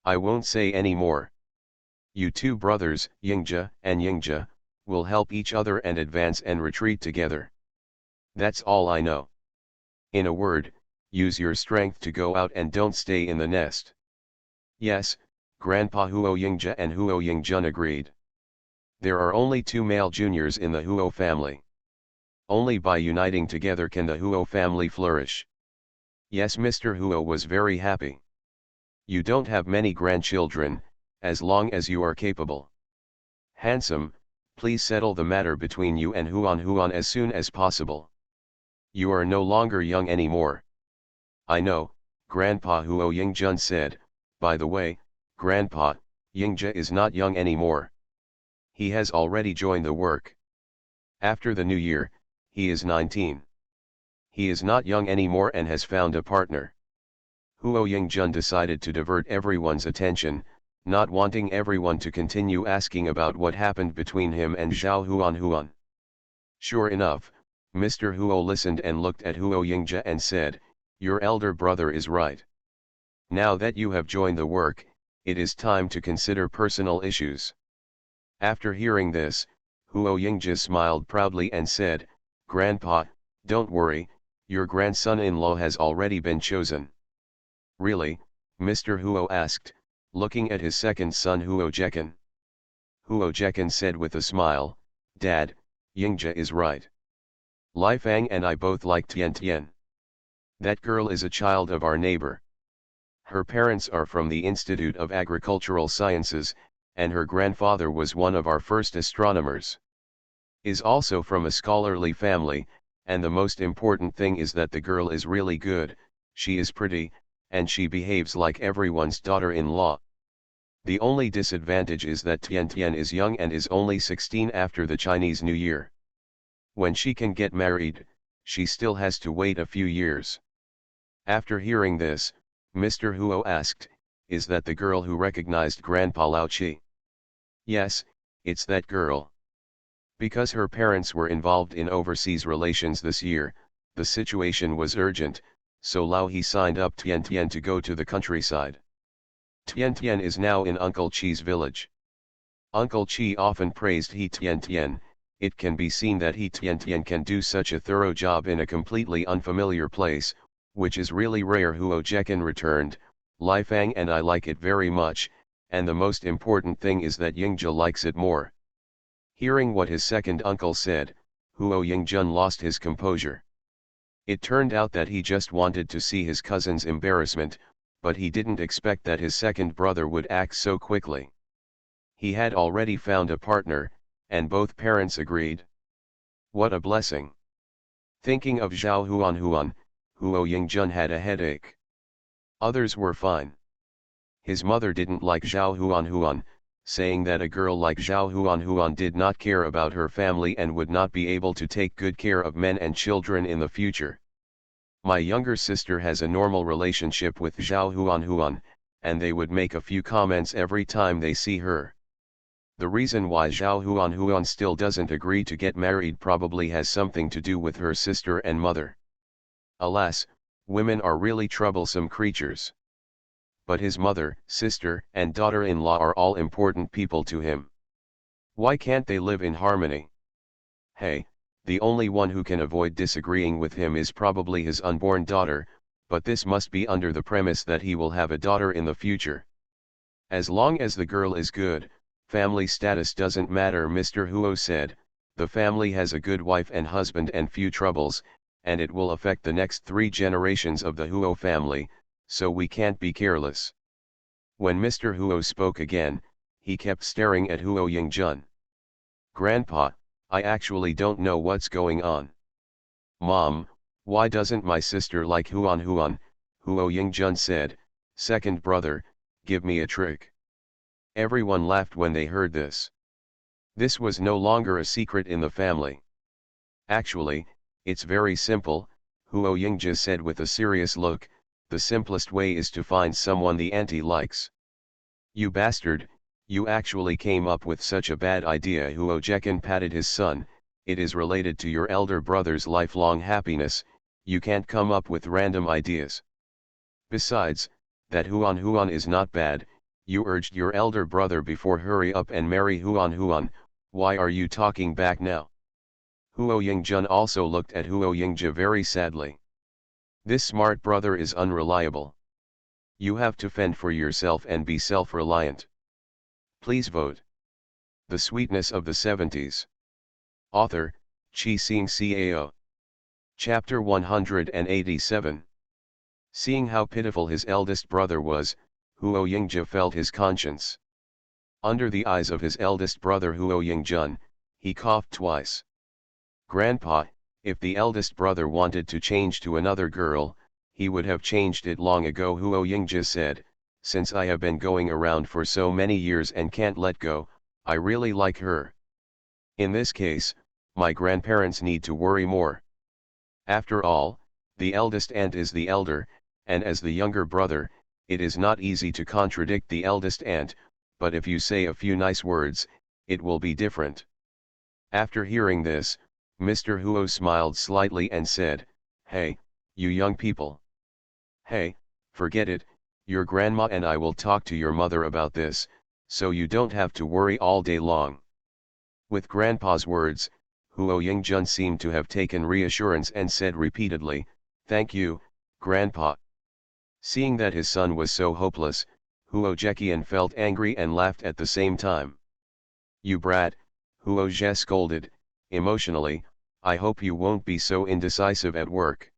I won't say any more. You two brothers, Yingzhe and Yingzhe, will help each other and advance and retreat together. That's all I know. In a word, use your strength to go out and don't stay in the nest. Yes, Grandpa Huo Yingja and Huo Yingjun agreed. There are only two male juniors in the Huo family. Only by uniting together can the Huo family flourish. Yes, Mr. Huo was very happy. You don't have many grandchildren, as long as you are capable. Handsome, please settle the matter between you and Huan Huan as soon as possible. You are no longer young anymore. I know, Grandpa Huo Yingjun said. By the way, Grandpa, Yingja is not young anymore. He has already joined the work. After the new year, he is 19. He is not young anymore and has found a partner. Huo Yingjun decided to divert everyone's attention, not wanting everyone to continue asking about what happened between him and Zhao Huan. Sure enough, Mr. Huo listened and looked at Huo Yingja and said, "Your elder brother is right. Now that you have joined the work, it is time to consider personal issues." After hearing this, Huo Yingja smiled proudly and said, "Grandpa, don't worry, your grandson-in-law has already been chosen." "Really?" Mr. Huo asked, looking at his second son Huo Jekan. Huo Jekan said with a smile, "Dad, Yingja is right. Lai Fang and I both like Tian Tian. That girl is a child of our neighbor. Her parents are from the Institute of Agricultural Sciences, and her grandfather was one of our first astronomers. Is also from a scholarly family, and the most important thing is that the girl is really good, she is pretty, and she behaves like everyone's daughter-in-law. The only disadvantage is that Tian Tian is young and is only 16 after the Chinese New Year. When she can get married, she still has to wait a few years." After hearing this, Mr. Huo asked, "Is that the girl who recognized Grandpa Lao Chi?" "Yes, it's that girl. Because her parents were involved in overseas relations this year, the situation was urgent, so Lao He signed up Tian Tian to go to the countryside. Tian Tian is now in Uncle Chi's village. Uncle Chi often praised He Tian Tian. It can be seen that He Tian Tian can do such a thorough job in a completely unfamiliar place, which is really rare." Huo Jekan returned, "Lai Fang and I like it very much, and the most important thing is that Yingja likes it more." Hearing what his second uncle said, Huo Yingjun lost his composure. It turned out that he just wanted to see his cousin's embarrassment, but he didn't expect that his second brother would act so quickly. He had already found a partner, and both parents agreed. What a blessing! Thinking of Zhao Huan, Huo Yingjun had a headache. Others were fine. His mother didn't like Zhao Huan, saying that a girl like Zhao Huan did not care about her family and would not be able to take good care of men and children in the future. "My younger sister has a normal relationship with Zhao Huan, and they would make a few comments every time they see her. The reason why Zhao Huan still doesn't agree to get married probably has something to do with her sister and mother. Alas, women are really troublesome creatures. But his mother, sister, and daughter-in-law are all important people to him. Why can't they live in harmony? Hey, the only one who can avoid disagreeing with him is probably his unborn daughter, but this must be under the premise that he will have a daughter in the future. As long as the girl is good, family status doesn't matter." Mr. Huo said, "The family has a good wife and husband and few troubles, and it will affect the next 3 generations of the Huo family, so we can't be careless." When Mr. Huo spoke again, he kept staring at Huo Yingjun. "Grandpa, I actually don't know what's going on." "Mom, why doesn't my sister like Huan?" Huo Yingjun said, "Second brother, give me a trick." Everyone laughed when they heard this. This was no longer a secret in the family. "Actually, it's very simple," Huo Yingja said with a serious look. "The simplest way is to find someone the auntie likes." "You bastard, you actually came up with such a bad idea." Huo Jekan patted his son. "It is related to your elder brother's lifelong happiness, you can't come up with random ideas. Besides, that Huan is not bad. You urged your elder brother before. Hurry up and marry Huan. Why are you talking back now?" Huo Yingjun also looked at Huo Yingja very sadly. This smart brother is unreliable. You have to fend for yourself and be self-reliant. Please vote. The Sweetness of the Seventies. Author, Chi Seeng Cao. Chapter 187. Seeing how pitiful his eldest brother was, Huo Yingzhe felt his conscience. Under the eyes of his eldest brother Huo Yingjun, he coughed twice. Grandpa, if the eldest brother wanted to change to another girl, he would have changed it long ago, Huo Yingzhe said. Since I have been going around for so many years and can't let go, I really like her. In this case, my grandparents need to worry more. After all, the eldest aunt is the elder, and as the younger brother, it is not easy to contradict the eldest aunt, but if you say a few nice words, it will be different. After hearing this, Mr. Huo smiled slightly and said, "Hey, you young people. Hey, forget it, your grandma and I will talk to your mother about this, so you don't have to worry all day long." With Grandpa's words, Huo Yingjun seemed to have taken reassurance and said repeatedly, "Thank you, Grandpa." Seeing that his son was so hopeless, Huo Zheqian felt angry and laughed at the same time. "You brat," Huo Zhe scolded, emotionally, "I hope you won't be so indecisive at work."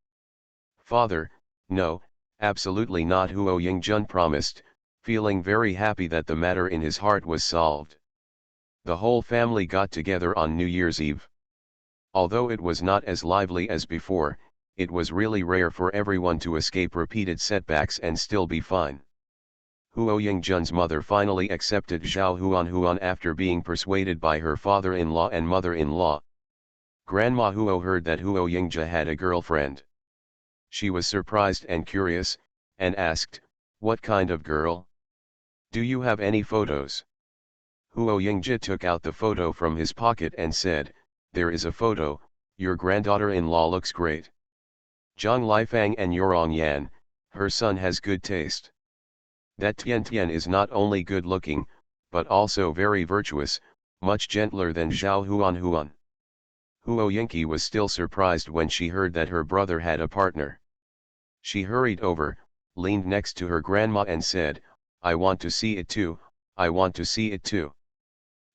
"Father, no, absolutely not," Huo Yingjun promised, feeling very happy that the matter in his heart was solved. The whole family got together on New Year's Eve. Although it was not as lively as before, it was really rare for everyone to escape repeated setbacks and still be fine. Huo Yingjun's mother finally accepted Zhao Huan after being persuaded by her father-in-law and mother-in-law. Grandma Huo heard that Huo Yingzhe had a girlfriend. She was surprised and curious, and asked, "What kind of girl? Do you have any photos?" Huo Yingzhe took out the photo from his pocket and said, "There is a photo, your granddaughter-in-law looks great. Zhang Lifang and Yorong Yan, her son has good taste. That Tian Tian is not only good looking, but also very virtuous, much gentler than Zhao Huan." Huo Yingqi was still surprised when she heard that her brother had a partner. She hurried over, leaned next to her grandma and said, "I want to see it too, I want to see it too."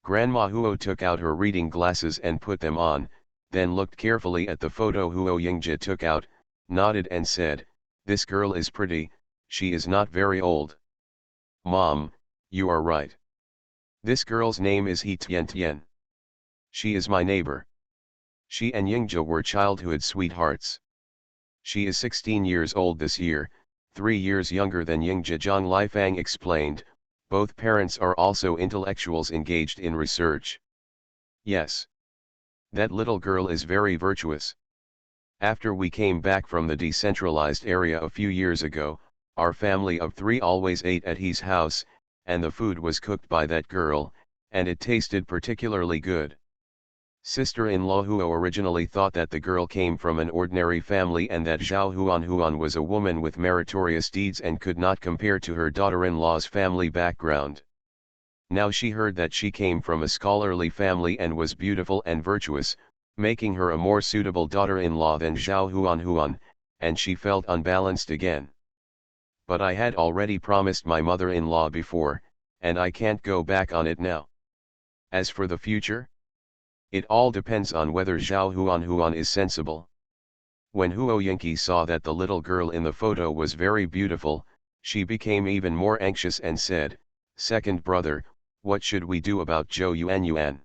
Grandma Huo took out her reading glasses and put them on, then looked carefully at the photo Huo Yingzhe took out, nodded and said, "This girl is pretty, she is not very old." "Mom, you are right. This girl's name is He Tian Tian. She is my neighbor. She and Yingzhe were childhood sweethearts. She is 16 years old this year, 3 years younger than Yingzhe," Zhang Lifang explained. "Both parents are also intellectuals engaged in research. Yes. That little girl is very virtuous. After we came back from the decentralized area a few years ago, our family of 3 always ate at his house, and the food was cooked by that girl, and it tasted particularly good." Sister-in-law Huo originally thought that the girl came from an ordinary family and that Zhao Huan was a woman with meritorious deeds and could not compare to her daughter-in-law's family background. Now she heard that she came from a scholarly family and was beautiful and virtuous, making her a more suitable daughter-in-law than Zhao Huan, and she felt unbalanced again. "But I had already promised my mother-in-law before, and I can't go back on it now. As for the future? It all depends on whether Zhao Huan is sensible." When Huo Yingqi saw that the little girl in the photo was very beautiful, she became even more anxious and said, "Second brother, what should we do about Zhou Yuan?"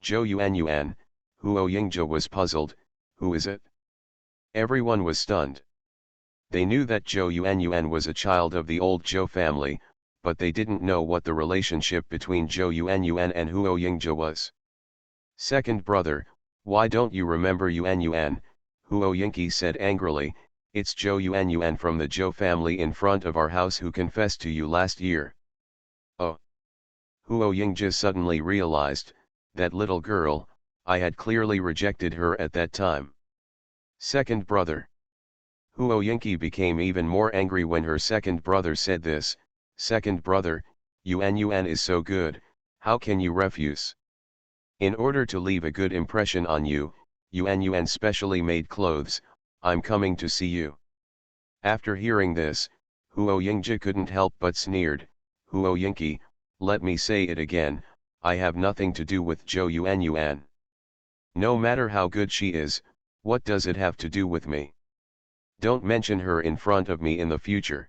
Zhou Yuan, Huo Yingzhe was puzzled. Who is it? Everyone was stunned. They knew that Zhou Yuan was a child of the old Zhou family, but they didn't know what the relationship between Zhou Yuan and Huo Yingzhe was. "Second brother, why don't you remember Yuan? Huo Yingqi said angrily, "It's Zhou Yuan from the Zhou family in front of our house who confessed to you last year." Oh! Huo Yingzhe suddenly realized, that little girl, I had clearly rejected her at that time. Second brother. Huo Yingqi became even more angry when her second brother said this. "Second brother, Yuan is so good, how can you refuse? In order to leave a good impression on you, Yuan specially made clothes, I'm coming to see you." After hearing this, Huo Yingja couldn't help but sneered. Huo Yingki, let me say it again, I have nothing to do with Zhou Yuanyuan. No matter how good she is, what does it have to do with me? Don't mention her in front of me in the future.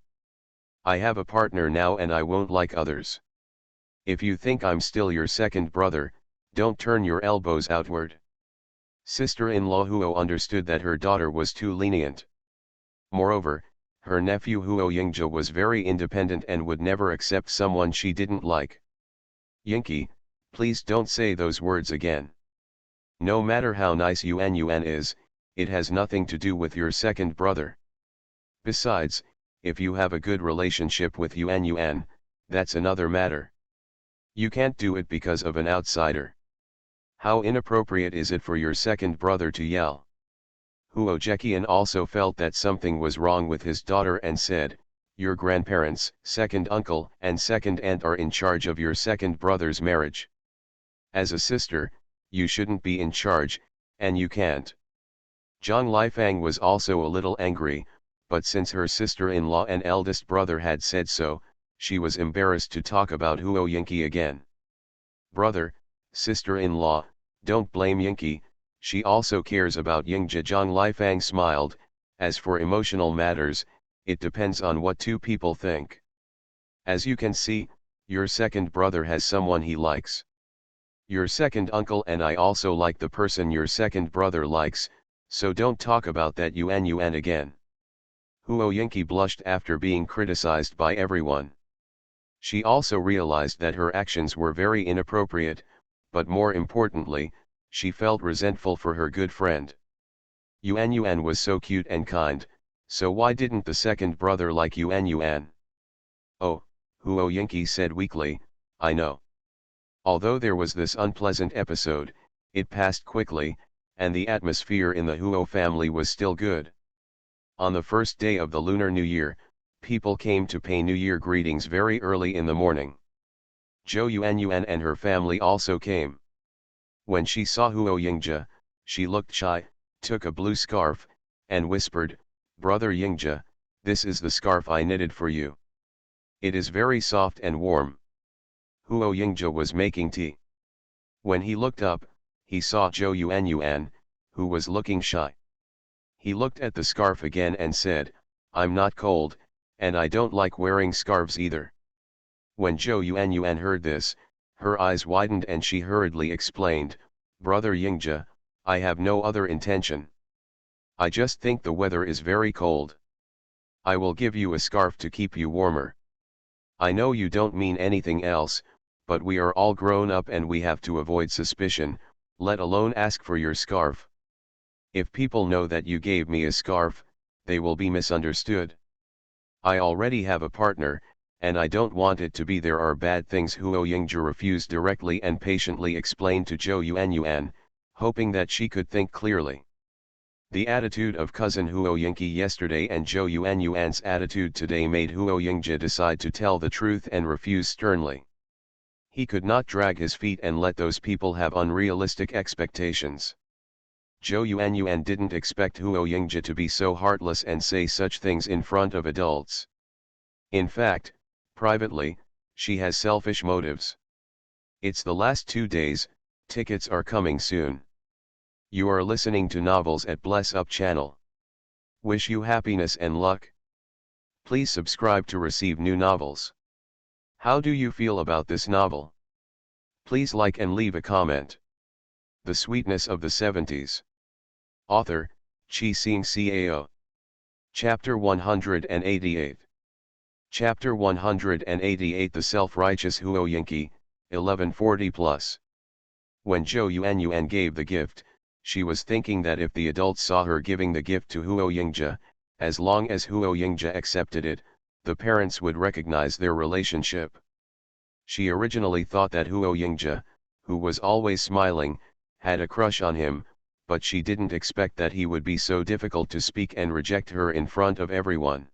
I have a partner now and I won't like others. If you think I'm still your second brother, don't turn your elbows outward. Sister-in-law Huo understood that her daughter was too lenient. Moreover, her nephew Huo Yingja was very independent and would never accept someone she didn't like. Yingki, please don't say those words again. No matter how nice Yuanyuan is, it has nothing to do with your second brother. Besides, if you have a good relationship with Yuanyuan, that's another matter. You can't do it because of an outsider. How inappropriate is it for your second brother to yell? Huo Zheqian also felt that something was wrong with his daughter and said, your grandparents, second uncle and second aunt are in charge of your second brother's marriage. As a sister, you shouldn't be in charge, and you can't. Zhang Lifang was also a little angry, but since her sister-in-law and eldest brother had said so, she was embarrassed to talk about Huo Yingki again. Brother, sister-in-law, don't blame Yingki, she also cares about Yingja. Zhang Lifang smiled. As for emotional matters, it depends on what two people think. As you can see, your second brother has someone he likes. Your second uncle and I also like the person your second brother likes, so don't talk about that Yuanyuan again. Huo Yingki blushed after being criticized by everyone. She also realized that her actions were very inappropriate, but more importantly, she felt resentful for her good friend. Yuanyuan was so cute and kind, so why didn't the second brother like Yuanyuan? Oh, Huo Yingki said weakly, I know. Although there was this unpleasant episode, it passed quickly, and the atmosphere in the Huo family was still good. On the first day of the Lunar New Year, people came to pay New Year greetings very early in the morning. Zhou Yuanyuan and her family also came. When she saw Huo Yingja, she looked shy, took a blue scarf, and whispered, Brother Yingja, this is the scarf I knitted for you. It is very soft and warm. Huo Yingja was making tea. When he looked up, he saw Zhou Yuanyuan, who was looking shy. He looked at the scarf again and said, I'm not cold, and I don't like wearing scarves either. When Zhou Yuanyuan heard this, her eyes widened and she hurriedly explained, Brother Yingja, I have no other intention. I just think the weather is very cold. I will give you a scarf to keep you warmer. I know you don't mean anything else, but we are all grown up and we have to avoid suspicion, let alone ask for your scarf. If people know that you gave me a scarf, they will be misunderstood. I already have a partner, and I don't want it to be there are bad things. Huo Yingja refused directly and patiently explained to Zhou Yuanyuan, hoping that she could think clearly. The attitude of cousin Huo Yingki yesterday and Zhou Yuanyuan's attitude today made Huo Yingja decide to tell the truth and refuse sternly. He could not drag his feet and let those people have unrealistic expectations. Zhou Yuanyuan didn't expect Huo Yingja to be so heartless and say such things in front of adults. In fact, privately, she has selfish motives. It's the last 2 days, tickets are coming soon. You are listening to Novels at Bless Up channel. Wish you happiness and luck. Please subscribe to receive new novels. How do you feel about this novel? Please like and leave a comment. The Sweetness of the 70s. Author, Chi-Sing Cao. Chapter 188. Chapter 188. The Self-Righteous Huo Yingki, 1140+. When Zhou Yuanyuan gave the gift, she was thinking that if the adults saw her giving the gift to Huo Yingja, as long as Huo Yingja accepted it, the parents would recognize their relationship. She originally thought that Huo Yingja, who was always smiling, had a crush on him, but she didn't expect that he would be so difficult to speak and reject her in front of everyone.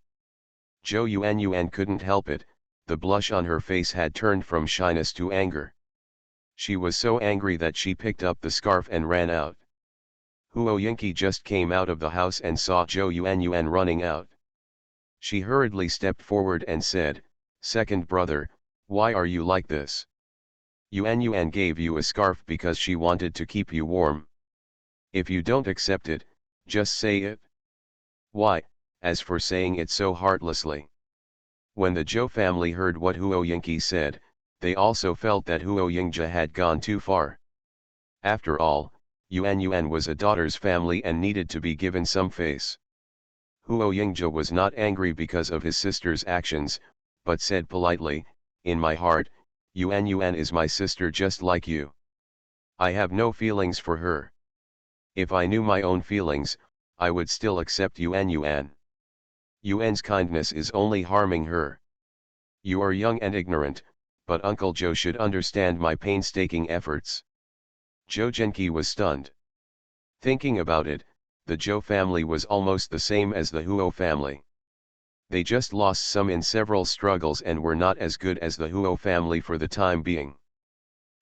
Zhou Yuanyuan couldn't help it, the blush on her face had turned from shyness to anger. She was so angry that she picked up the scarf and ran out. Huo Yingki just came out of the house and saw Zhou Yuanyuan running out. She hurriedly stepped forward and said, "Second brother, why are you like this? Yuan gave you a scarf because she wanted to keep you warm. If you don't accept it, just say it. Why, as for saying it so heartlessly." When the Zhou family heard what Huo Yingqi said, they also felt that Huo Yingzhe had gone too far. After all, Yuan was a daughter's family and needed to be given some face. Huo Yingzhe was not angry because of his sister's actions, but said politely, "In my heart, Yuan is my sister just like you. I have no feelings for her. If I knew my own feelings, I would still accept Yuan. Yuan's kindness is only harming her. You are young and ignorant, but Uncle Zhou should understand my painstaking efforts." Zhou Zhenqi was stunned. Thinking about it, the Zhou family was almost the same as the Huo family. They just lost some in several struggles and were not as good as the Huo family for the time being.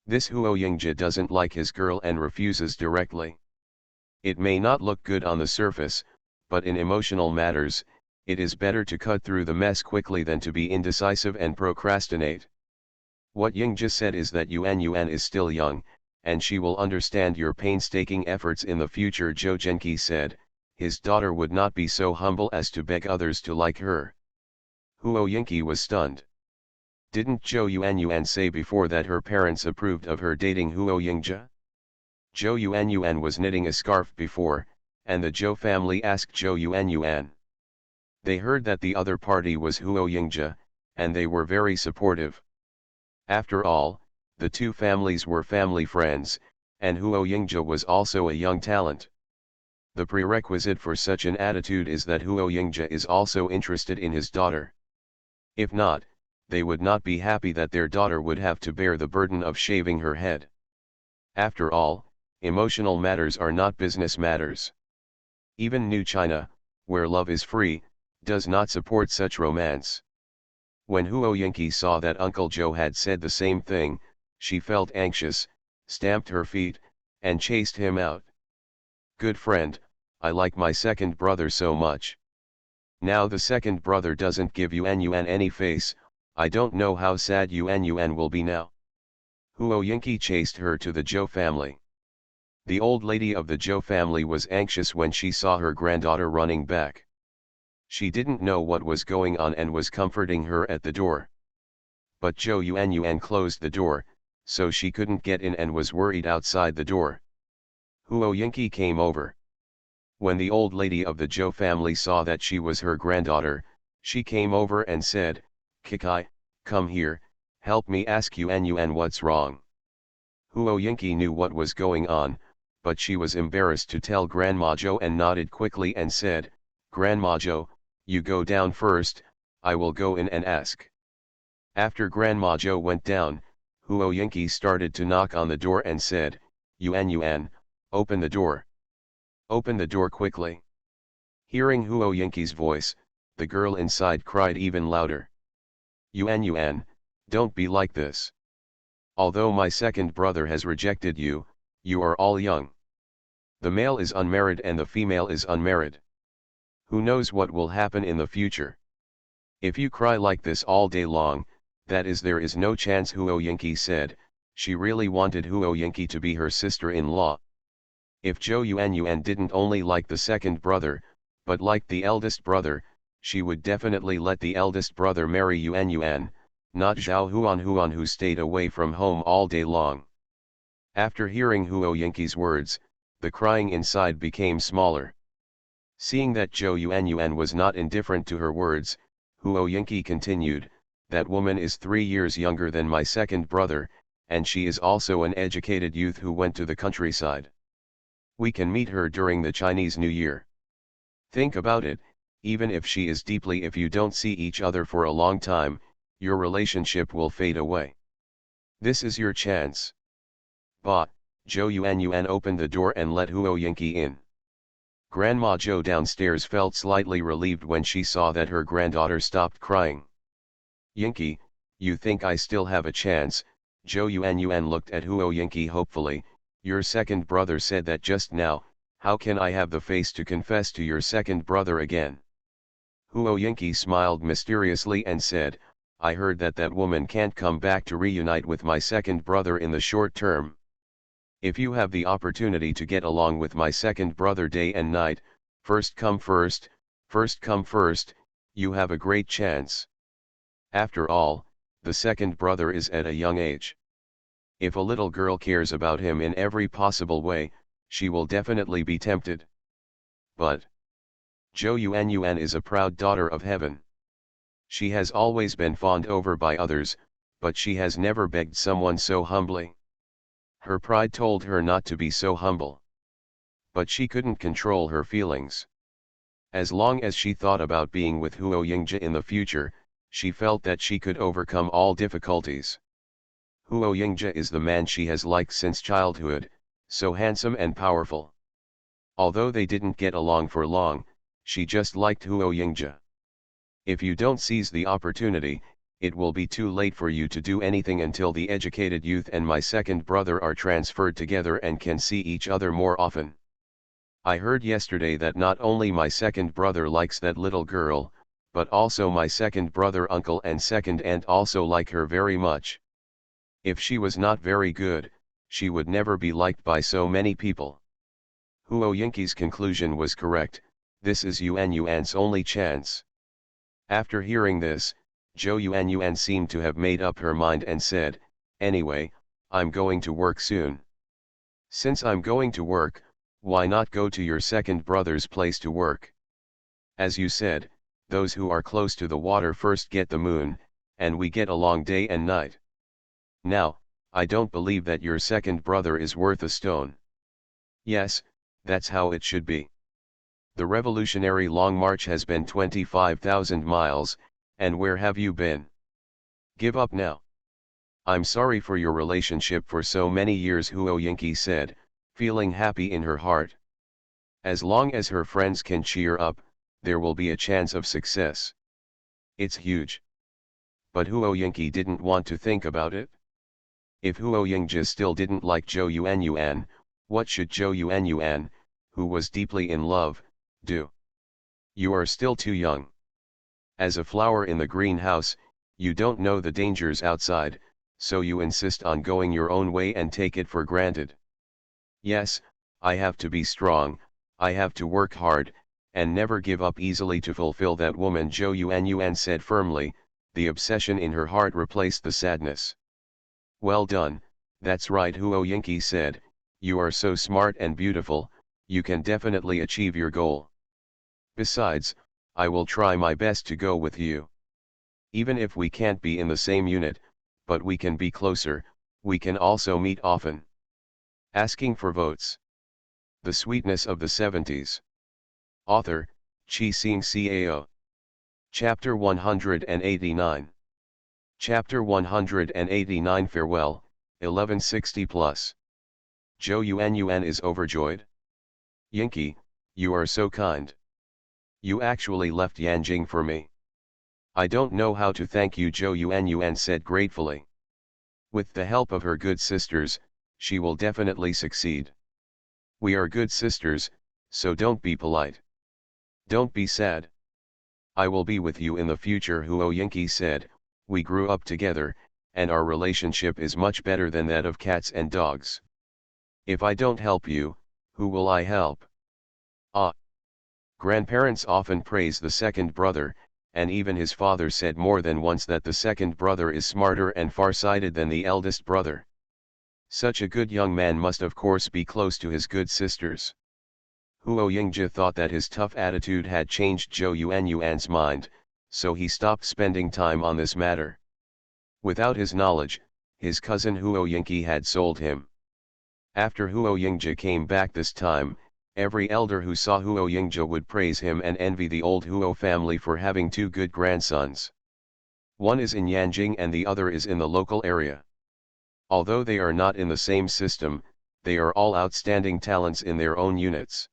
This Huo Yingzhe doesn't like his girl and refuses directly. It may not look good on the surface, but in emotional matters, it is better to cut through the mess quickly than to be indecisive and procrastinate. What Yingzhe said is that Yuan is still young, and she will understand your painstaking efforts in the future. Zhou Zhenqi said, his daughter would not be so humble as to beg others to like her. Huo Yingqi was stunned. Didn't Zhou Yuan say before that her parents approved of her dating Huo Yingzhe? Zhou Yuan was knitting a scarf before, and the Zhou family asked Zhou Yuan. They heard that the other party was Huo Yingzhe, and they were very supportive. After all, the two families were family friends, and Huo Yingzhe was also a young talent. The prerequisite for such an attitude is that Huo Yingzhe is also interested in his daughter. If not, they would not be happy that their daughter would have to bear the burden of shaving her head. After all, emotional matters are not business matters. Even New China, where love is free, does not support such romance. When Huo Yingqi saw that Uncle Zhou had said the same thing, she felt anxious, stamped her feet, and chased him out. "Good friend, I like my second brother so much. Now the second brother doesn't give Yuan any face, I don't know how sad Yuan will be now." Huo Yingqi chased her to the Zhou family. The old lady of the Zhou family was anxious when she saw her granddaughter running back. She didn't know what was going on and was comforting her at the door. But Zhou Yuan closed the door, so she couldn't get in and was worried outside the door. Huo Yingqi came over. When the old lady of the Zhou family saw that she was her granddaughter, she came over and said, "Kikai, come here, help me ask Yuan what's wrong." Huo Yingqi knew what was going on, but she was embarrassed to tell Grandma Zhou and nodded quickly and said, "Grandma Zhou, you go down first, I will go in and ask." After Grandma Zhou went down, Huo Yingqi started to knock on the door and said, Yuan, open the door. Open the door quickly." Hearing Huo Yingqi's voice, the girl inside cried even louder. Yuan, don't be like this. Although my second brother has rejected you, you are all young. The male is unmarried and the female is unmarried. Who knows what will happen in the future? If you cry like this all day long, that is, there is no chance. Huo Yingqi said. She really wanted Huo Yingqi to be her sister-in-law. If Zhou Yuan didn't only like the second brother, but liked the eldest brother, she would definitely let the eldest brother marry Yuan, not Zhao Huan who stayed away from home all day long. After hearing Huo Yingqi's words, the crying inside became smaller. Seeing that Zhou Yuan was not indifferent to her words, Huo Yingqi continued, "That woman is 3 years younger than my second brother, and she is also an educated youth who went to the countryside. We can meet her during the Chinese New Year. Think about it, even if she is deeply, if you don't see each other for a long time, your relationship will fade away. This is your chance." Ba, Zhou Yuan opened the door and let Huo Yingqi in. Grandma Zhou downstairs felt slightly relieved when she saw that her granddaughter stopped crying. "Yingqi, you think I still have a chance?" Zhou Yuan looked at Huo Yingqi hopefully. "Your second brother said that just now, how can I have the face to confess to your second brother again?" Huo Yingqi smiled mysteriously and said, I heard that that woman can't come back to reunite with my second brother in the short term. If you have the opportunity to get along with my second brother day and night, first come first, you have a great chance. After all, the second brother is at a young age. If a little girl cares about him in every possible way, she will definitely be tempted. But Zhou Yuanyuan is a proud daughter of heaven. She has always been fawned over by others, but she has never begged someone so humbly. Her pride told her not to be so humble. But she couldn't control her feelings. As long as she thought about being with Huo Yingzhi in the future, she felt that she could overcome all difficulties. Huo Yingzhi is the man she has liked since childhood, so handsome and powerful. Although they didn't get along for long, she just liked Huo Yingzhi. If you don't seize the opportunity, it will be too late for you to do anything until the educated youth and my second brother are transferred together and can see each other more often. I heard yesterday that not only my second brother likes that little girl, but also my second brother uncle and second aunt also like her very much. If she was not very good, she would never be liked by so many people. Huo Yingqi's conclusion was correct, this is Yuanyuan's only chance. After hearing this, Zhou Yuanyuan seemed to have made up her mind and said, anyway, I'm going to work soon. Since I'm going to work, why not go to your second brother's place to work? As you said, those who are close to the water first get the moon, and we get along day and night. Now, I don't believe that your second brother is worth a stone. Yes, that's how it should be. The revolutionary long march has been 25,000 miles, and where have you been? Give up now. I'm sorry for your relationship for so many years, Huo Yingqi said, feeling happy in her heart. As long as her friends can cheer up, there will be a chance of success. It's huge. But Huo Yingqi didn't want to think about it. If Huo Yingzhi still didn't like Zhou Yuanyuan, what should Zhou Yuanyuan, who was deeply in love, do? You are still too young. As a flower in the greenhouse, you don't know the dangers outside, so you insist on going your own way and take it for granted. Yes, I have to be strong, I have to work hard, and never give up easily to fulfill that woman, Zhou Yuanyuan said firmly, the obsession in her heart replaced the sadness. Well done, that's right, Huo Yingqi said, you are so smart and beautiful, you can definitely achieve your goal. Besides, I will try my best to go with you. Even if we can't be in the same unit, but we can be closer, we can also meet often. Asking for votes. The Sweetness of the Seventies. Author, Qi-Xing Cao. Chapter 189. Chapter 189 Farewell, 1160+. Zhou Yuanyuan is overjoyed. Yingqi, you are so kind. You actually left Yanjing for me. I don't know how to thank you, Zhou Yuanyuan said gratefully. With the help of her good sisters, she will definitely succeed. We are good sisters, so don't be polite. Don't be sad. I will be with you in the future, Huo Yingqi said, we grew up together, and our relationship is much better than that of cats and dogs. If I don't help you, who will I help? Ah! Grandparents often praise the second brother, and even his father said more than once that the second brother is smarter and far-sighted than the eldest brother. Such a good young man must of course be close to his good sisters. Huo Yingzhi thought that his tough attitude had changed Zhou Yuanyuan's mind, so he stopped spending time on this matter. Without his knowledge, his cousin Huo Yingqi had sold him. After Huo Yingzhi came back this time, every elder who saw Huo Yingzhi would praise him and envy the old Huo family for having two good grandsons. One is in Yanjing and the other is in the local area. Although they are not in the same system, they are all outstanding talents in their own units.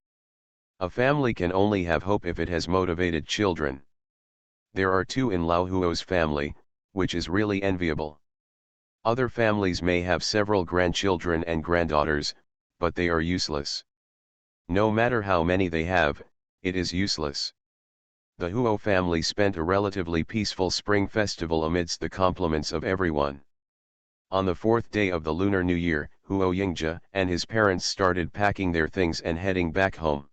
A family can only have hope if it has motivated children. There are two in Lao Huo's family, which is really enviable. Other families may have several grandchildren and granddaughters, but they are useless. No matter how many they have, it is useless. The Huo family spent a relatively peaceful spring festival amidst the compliments of everyone. On the fourth day of the Lunar New Year, Huo Yingzhe and his parents started packing their things and heading back home.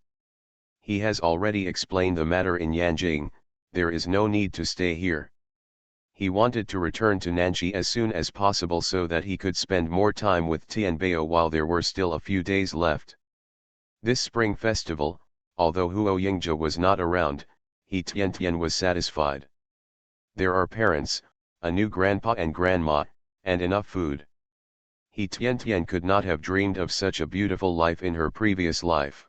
He has already explained the matter in Yanjing, there is no need to stay here. He wanted to return to Nanxi as soon as possible so that he could spend more time with Tianbao while there were still a few days left. This spring festival, although Huo Yingzhe was not around, he Tiantian was satisfied. There are parents, a new grandpa and grandma, and enough food. He Tiantian could not have dreamed of such a beautiful life in her previous life.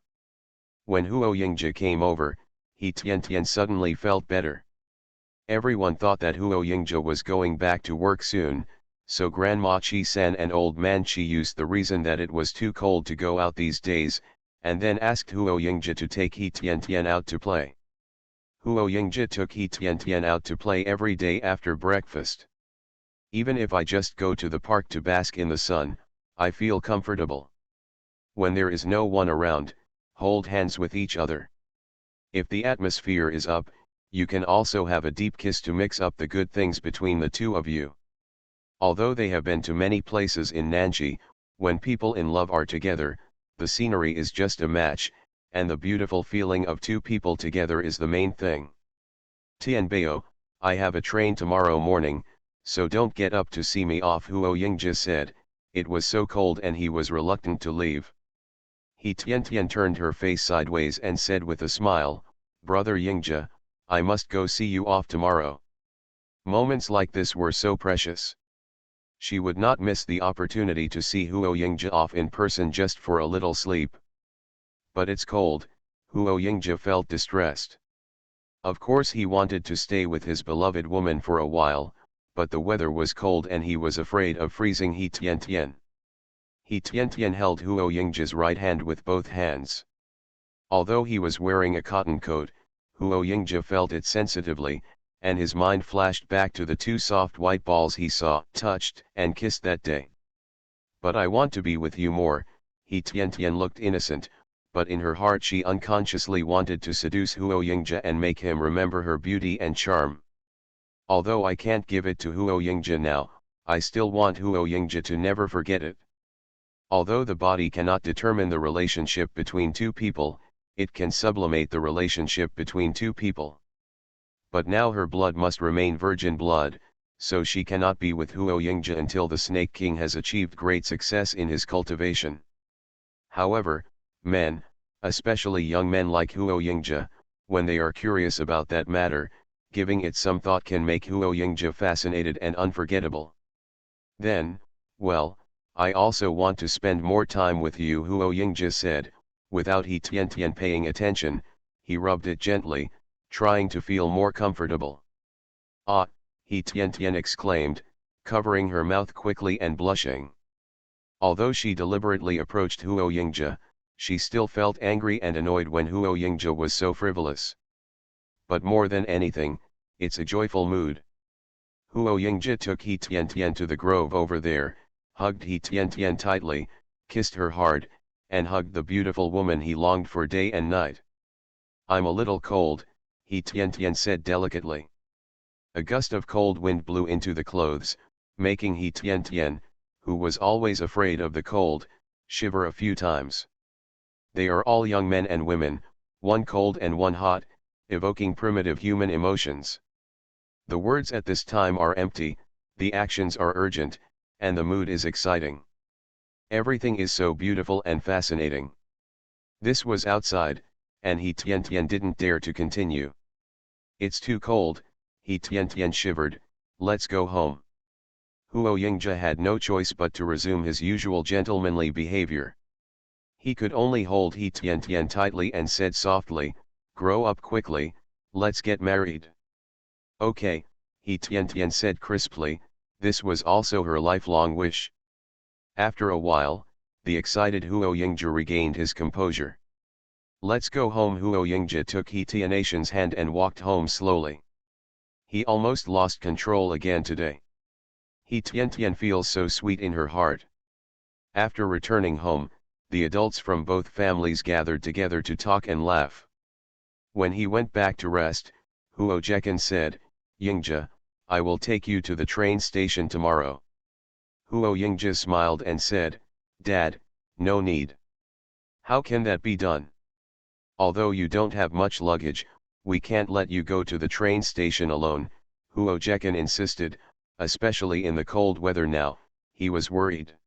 When Huo Yingzhe came over, he Tiantian suddenly felt better. Everyone thought that Huo Yingzhe was going back to work soon, so Grandma Chi-san and Old Man Chi used the reason that it was too cold to go out these days, and then asked Huo Yingzhe to take He Tiantian out to play. Huo Yingzhe took He Tiantian out to play every day after breakfast. Even if I just go to the park to bask in the sun, I feel comfortable. When there is no one around, hold hands with each other. If the atmosphere is up, you can also have a deep kiss to mix up the good things between the two of you. Although they have been to many places in Nanxi, when people in love are together, the scenery is just a match, and the beautiful feeling of two people together is the main thing. Tianbao, I have a train tomorrow morning, so don't get up to see me off, Huo Yingzhe said. It was so cold and he was reluctant to leave. He Tiantian turned her face sideways and said with a smile, Brother Yingzhe, I must go see you off tomorrow. Moments like this were so precious. She would not miss the opportunity to see Huo Yingzhe off in person just for a little sleep. But it's cold, Huo Yingzhe felt distressed. Of course he wanted to stay with his beloved woman for a while, but the weather was cold and he was afraid of freezing He Tiantian. He Tiantian held Huo Yingzhe's right hand with both hands. Although he was wearing a cotton coat, Huo Yingzhe felt it sensitively, and his mind flashed back to the two soft white balls he saw, touched, and kissed that day. But I want to be with you more. He Tiantian looked innocent, but in her heart she unconsciously wanted to seduce Huo Yingzhe and make him remember her beauty and charm. Although I can't give it to Huo Yingzhe now, I still want Huo Yingzhe to never forget it. Although the body cannot determine the relationship between two people, it can sublimate the relationship between two people. But now her blood must remain virgin blood, so she cannot be with Huo Yingzhe until the Snake King has achieved great success in his cultivation. However, men, especially young men like Huo Yingzhe, when they are curious about that matter, giving it some thought can make Huo Yingzhe fascinated and unforgettable. Then, well, I also want to spend more time with you, Huo Yingzhe said. Without He Tiantian paying attention, he rubbed it gently, trying to feel more comfortable. Ah, He Tiantian exclaimed, covering her mouth quickly and blushing. Although she deliberately approached Huo Yingzhe, she still felt angry and annoyed when Huo Yingzhe was so frivolous. But more than anything, it's a joyful mood. Huo Yingzhe took He Tiantian to the grove over there, hugged He Tiantian tightly, kissed her hard, and hugged the beautiful woman he longed for day and night. I'm a little cold, He Tiantian said delicately. A gust of cold wind blew into the clothes, making He Tiantian, who was always afraid of the cold, shiver a few times. They are all young men and women, one cold and one hot, evoking primitive human emotions. The words at this time are empty, the actions are urgent, and the mood is exciting. Everything is so beautiful and fascinating. This was outside, and He Tiantian didn't dare to continue. It's too cold, He Tiantian shivered, let's go home. Huo Yingzhe had no choice but to resume his usual gentlemanly behavior. He could only hold He Tiantian tightly and said softly, grow up quickly, let's get married. Okay, He Tiantian said crisply, this was also her lifelong wish. After a while, the excited Huo Yingzhe regained his composure. Let's go home. Huo Yingzhe took He Tiantian's hand and walked home slowly. He almost lost control again today. He Tiantian feels so sweet in her heart. After returning home, the adults from both families gathered together to talk and laugh. When he went back to rest, Huo Jekan said, Yingzhe, I will take you to the train station tomorrow. Huo Yingzhe smiled and said, Dad, no need. How can that be done? Although you don't have much luggage, we can't let you go to the train station alone, Huo Jekan insisted, especially in the cold weather now. He was worried.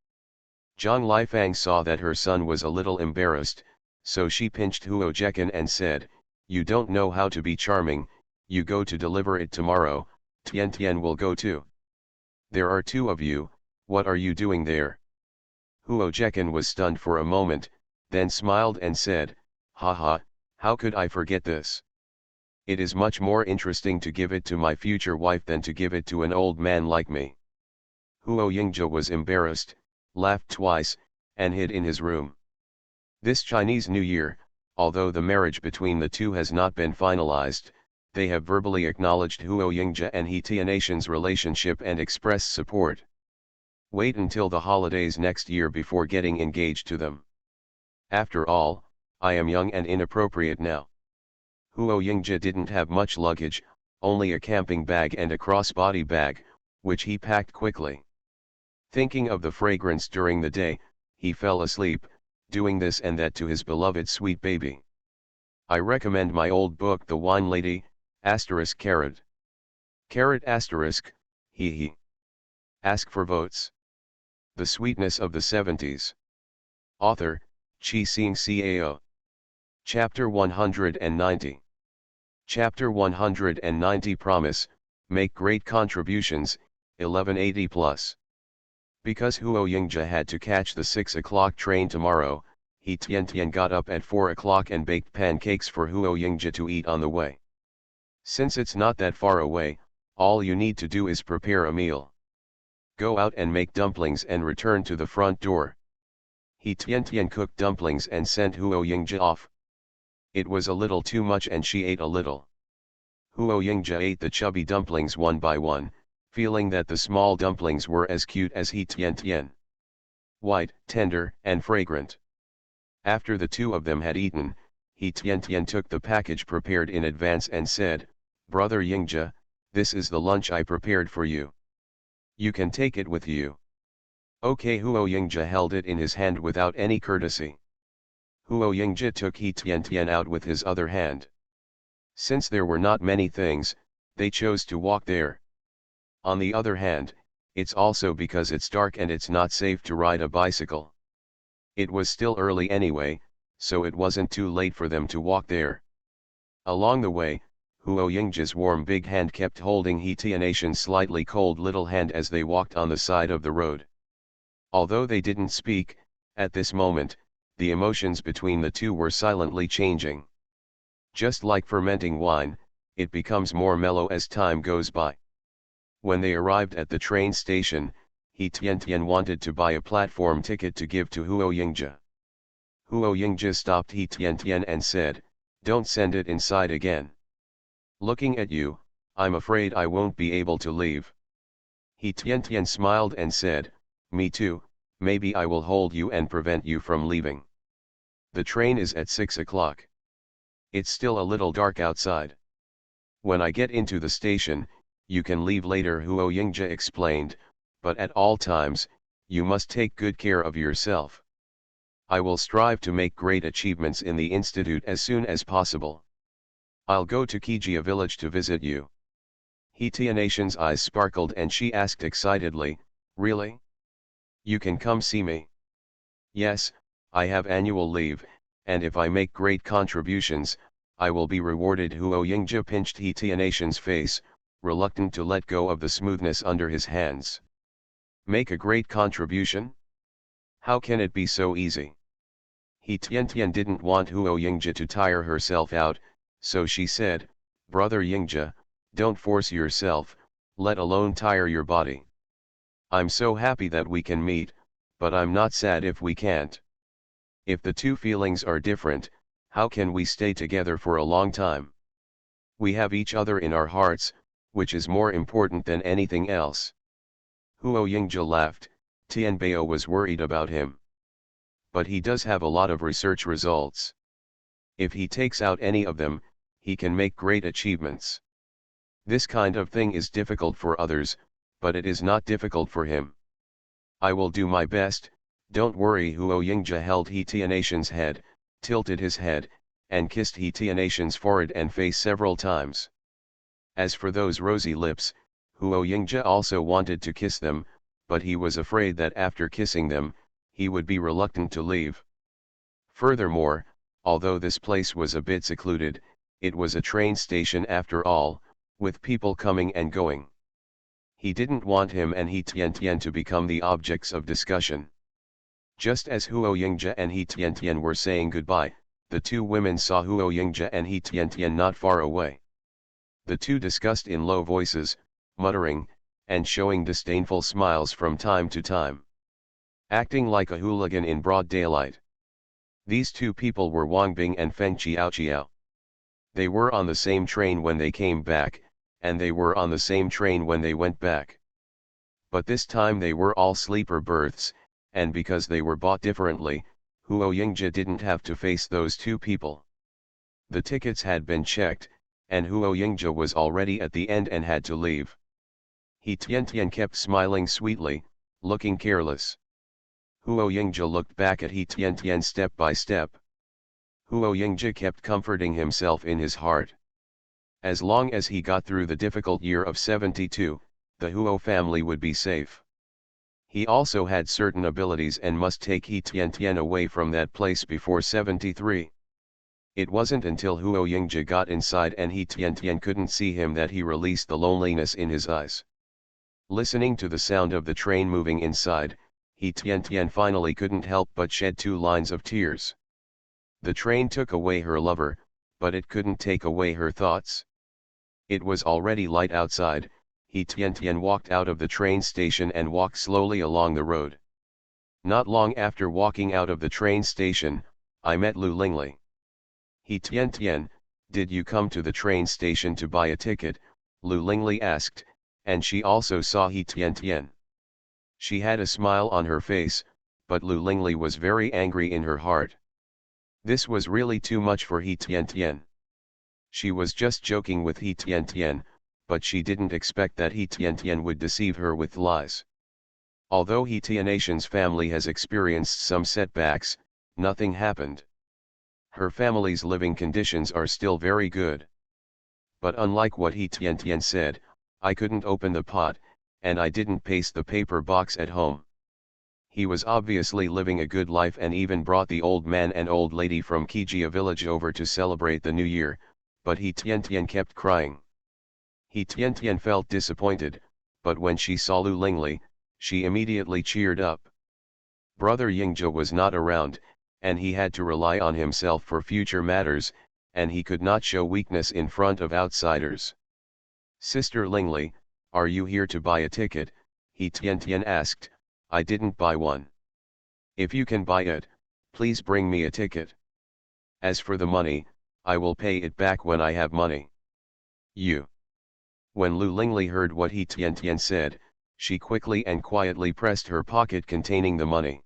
Zhang Lifang saw that her son was a little embarrassed, so she pinched Huo Jekan and said, You don't know how to be charming, you go to deliver it tomorrow, Tian Tian will go too. There are two of you, what are you doing there? Huo Jekan was stunned for a moment, then smiled and said, Haha, how could I forget this? It is much more interesting to give it to my future wife than to give it to an old man like me. Huo Yingzhe was embarrassed, laughed twice, and hid in his room. This Chinese New Year, although the marriage between the two has not been finalized, they have verbally acknowledged Huo Yingzhe and He Tianatian's relationship and expressed support. Wait until the holidays next year before getting engaged to them. After all, I am young and inappropriate now. Huo Yingzhe didn't have much luggage, only a camping bag and a crossbody bag, which he packed quickly. Thinking of the fragrance during the day, he fell asleep, doing this and that to his beloved sweet baby. I recommend my old book The Wine Lady, ****. He. Ask for votes. The Sweetness of the Seventies. Author, Chi Xing Cao. Chapter 190. Chapter 190 Promise, Make Great Contributions, 1180+. Because Huo Yingzhe had to catch the 6 o'clock train tomorrow, He Tiantian got up at 4 o'clock and baked pancakes for Huo Yingzhe to eat on the way. Since it's not that far away, all you need to do is prepare a meal. Go out and make dumplings and return to the front door. He Tiantian cooked dumplings and sent Huo Yingzhe off. It was a little too much and she ate a little. Huo Yingzhe ate the chubby dumplings one by one, feeling that the small dumplings were as cute as He Tiantian. White, tender, and fragrant. After the two of them had eaten, He Tiantian took the package prepared in advance and said, Brother Yingzhe, this is the lunch I prepared for you. You can take it with you. Okay. Huo Yingzhe held it in his hand without any courtesy. Huo Yingzhe took He Tiantian out with his other hand. Since there were not many things, they chose to walk there. On the other hand, it's also because it's dark and it's not safe to ride a bicycle. It was still early anyway, so it wasn't too late for them to walk there. Along the way, Huo Yingzhe's warm big hand kept holding He Tianatian's slightly cold little hand as they walked on the side of the road. Although they didn't speak, at this moment, the emotions between the two were silently changing. Just like fermenting wine, it becomes more mellow as time goes by. When they arrived at the train station, He Tiantian wanted to buy a platform ticket to give to Huo Yingzhe. Huo Yingzhe stopped He Tiantian and said, Don't send it inside again. Looking at you, I'm afraid I won't be able to leave. He Tiantian smiled and said, Me too, maybe I will hold you and prevent you from leaving. The train is at 6 o'clock. It's still a little dark outside. When I get into the station, you can leave later, Huo Yingzhe explained, but at all times, you must take good care of yourself. I will strive to make great achievements in the institute as soon as possible. I'll go to Kijia village to visit you. He Tianatian's eyes sparkled and she asked excitedly, Really? You can come see me? Yes, I have annual leave, and if I make great contributions, I will be rewarded. Huo Yingzhe pinched He Tianatian's face, reluctant to let go of the smoothness under his hands. Make a great contribution? How can it be so easy? He Tiantian didn't want Huo Yingzhe to tire herself out, so she said, Brother Yingzhe, don't force yourself, let alone tire your body. I'm so happy that we can meet, but I'm not sad if we can't. If the two feelings are different, how can we stay together for a long time? We have each other in our hearts, which is more important than anything else. Huo Yingzhe laughed. Tianbao was worried about him. But he does have a lot of research results. If he takes out any of them, he can make great achievements. This kind of thing is difficult for others, but it is not difficult for him. I will do my best, don't worry. Huo Yingja held He Tianatian's head, tilted his head, and kissed He Tianatian's forehead and face several times. As for those rosy lips, Huo Yingja also wanted to kiss them, but he was afraid that after kissing them, he would be reluctant to leave. Furthermore, although this place was a bit secluded, it was a train station after all, with people coming and going. He didn't want him and He Tiantian to become the objects of discussion. Just as Huo Yingja and He Tiantian were saying goodbye, the two women saw Huo Yingja and He Tiantian not far away. The two discussed in low voices, muttering, and showing disdainful smiles from time to time. Acting like a hooligan in broad daylight. These two people were Wang Bing and Feng Qiao. They were on the same train when they came back, and they were on the same train when they went back. But this time they were all sleeper berths, and because they were bought differently, Huo Yingja didn't have to face those two people. The tickets had been checked, and Huo Yingja was already at the end and had to leave. He Tiantian kept smiling sweetly, looking careless. Huo Yingja looked back at He Tiantian step by step. Huo Yingja kept comforting himself in his heart. As long as he got through the difficult year of 72, the Huo family would be safe. He also had certain abilities and must take He Tiantian away from that place before 73. It wasn't until Huo Yingja got inside and He Tiantian couldn't see him that he released the loneliness in his eyes. Listening to the sound of the train moving inside, He Tiantian finally couldn't help but shed 2 lines of tears. The train took away her lover, but it couldn't take away her thoughts. It was already light outside. He Tiantian walked out of the train station and walked slowly along the road. Not long after walking out of the train station, I met Lu Lingli. He Tiantian, did you come to the train station to buy a ticket? Lu Lingli asked, and she also saw He Tiantian. She had a smile on her face, but Lu Lingli was very angry in her heart. This was really too much for He Tiantian. She was just joking with He Tiantian, but she didn't expect that He Tiantian would deceive her with lies. Although He Tianatian's family has experienced some setbacks, nothing happened. Her family's living conditions are still very good. But unlike what He Tiantian said, I couldn't open the pot, and I didn't paste the paper box at home. He was obviously living a good life and even brought the old man and old lady from Kijia village over to celebrate the new year, but He Tiantian kept crying. He Tiantian felt disappointed, but when she saw Lu Lingli, she immediately cheered up. Brother Yingja was not around, and he had to rely on himself for future matters, and he could not show weakness in front of outsiders. Sister Lingli, are you here to buy a ticket? He Tiantian asked. I didn't buy one. If you can buy it, please bring me a ticket. As for the money, I will pay it back when I have money. You. When Lu Lingli heard what He Tiantian said, she quickly and quietly pressed her pocket containing the money.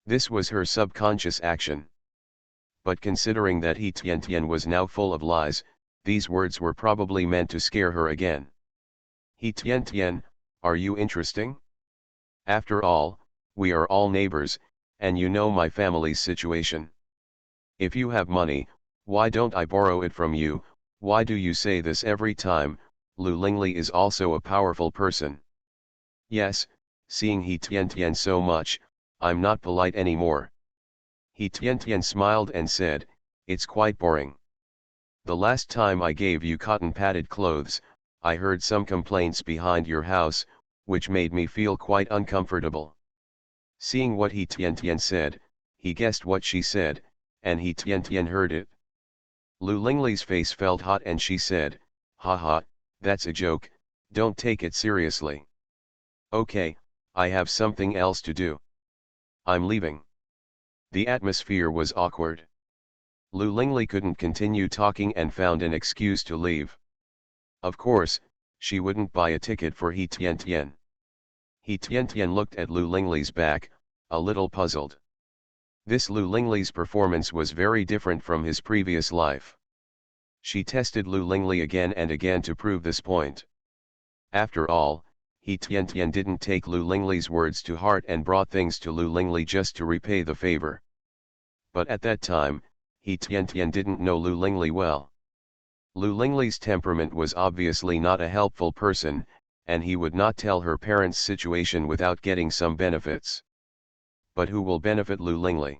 This was her subconscious action. But considering that He Tiantian was now full of lies, these words were probably meant to scare her again. He Tiantian, are you interesting? After all, we are all neighbors, and you know my family's situation. If you have money, why don't I borrow it from you? Why do you say this every time? Lu Lingli is also a powerful person. Yes, seeing He Tiantian so much, I'm not polite anymore. He Tiantian smiled and said, it's quite boring. The last time I gave you cotton-padded clothes, I heard some complaints behind your house, which made me feel quite uncomfortable. Seeing what He Tiantian said, he guessed what she said, and He Tiantian heard it. Lu Lingli's face felt hot and she said, haha, that's a joke, don't take it seriously. Okay, I have something else to do. I'm leaving. The atmosphere was awkward. Lu Lingli couldn't continue talking and found an excuse to leave. Of course, she wouldn't buy a ticket for He Tiantian. He Tiantian looked at Lu Lingli's back, a little puzzled. This Lu Lingli's performance was very different from his previous life. She tested Lu Lingli again and again to prove this point. After all, He Tiantian didn't take Lu Lingli's words to heart and brought things to Lu Lingli just to repay the favor. But at that time, He Tiantian didn't know Lu Lingli well. Lu Lingli's temperament was obviously not a helpful person, and he would not tell her parents' situation without getting some benefits. But who will benefit Lu Lingli?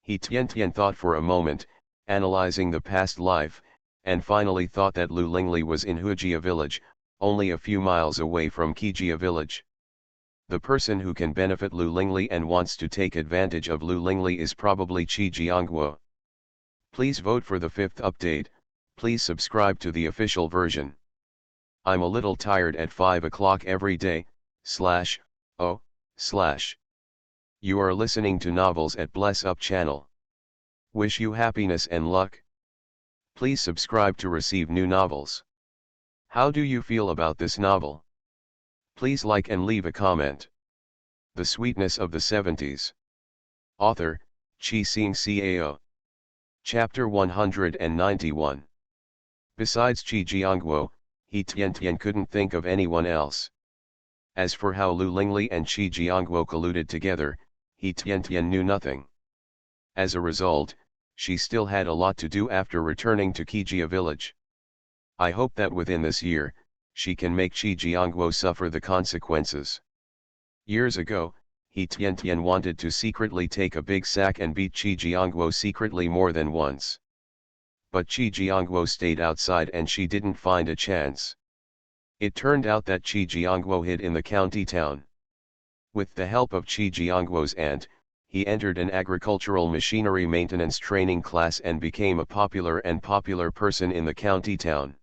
He Tiantian thought for a moment, analyzing the past life, and finally thought that Lu Lingli was in Hujia village, only a few miles away from Kijia village. The person who can benefit Lu Lingli and wants to take advantage of Lu Lingli is probably Qi Jiangguo. Please vote for the 5th update. Please subscribe to the official version. I'm a little tired at 5 o'clock every day, /. You are listening to novels at Bless Up channel. Wish you happiness and luck. Please subscribe to receive new novels. How do you feel about this novel? Please like and leave a comment. The Sweetness of the Seventies. Author, Qi Xing Cao. Chapter 191. Besides Qi Jiangguo, He Tiantian couldn't think of anyone else. As for how Lu Lingli and Qi Jiangguo colluded together, He Tiantian knew nothing. As a result, she still had a lot to do after returning to Kijia village. I hope that within this year, she can make Qi Jiangguo suffer the consequences. Years ago, He Tiantian wanted to secretly take a big sack and beat Qi Jiangguo secretly more than once. But Qi Jiangguo stayed outside and she didn't find a chance. It turned out that Qi Jiangguo hid in the county town. With the help of Qi Jiangguo's aunt, he entered an agricultural machinery maintenance training class and became a popular person in the county town.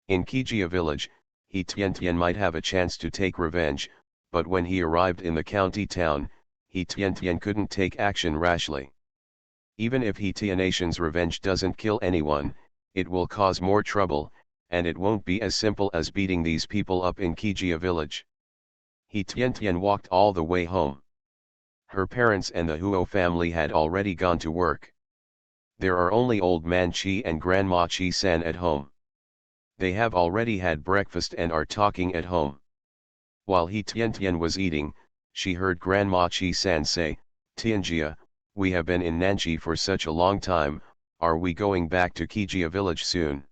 In Kijia village, He Tiantian might have a chance to take revenge, but when he arrived in the county town, He Tiantian couldn't take action rashly. Even if He Tianatian's revenge doesn't kill anyone, it will cause more trouble, and it won't be as simple as beating these people up in Kijia village. He Tiantian walked all the way home. Her parents and the Huo family had already gone to work. There are only old man Qi and grandma Qi San at home. They have already had breakfast and are talking at home. While He Tiantian was eating, she heard grandma Qi San say, "Tianjia, we have been in Nanji for such a long time, are we going back to Kijia village soon?"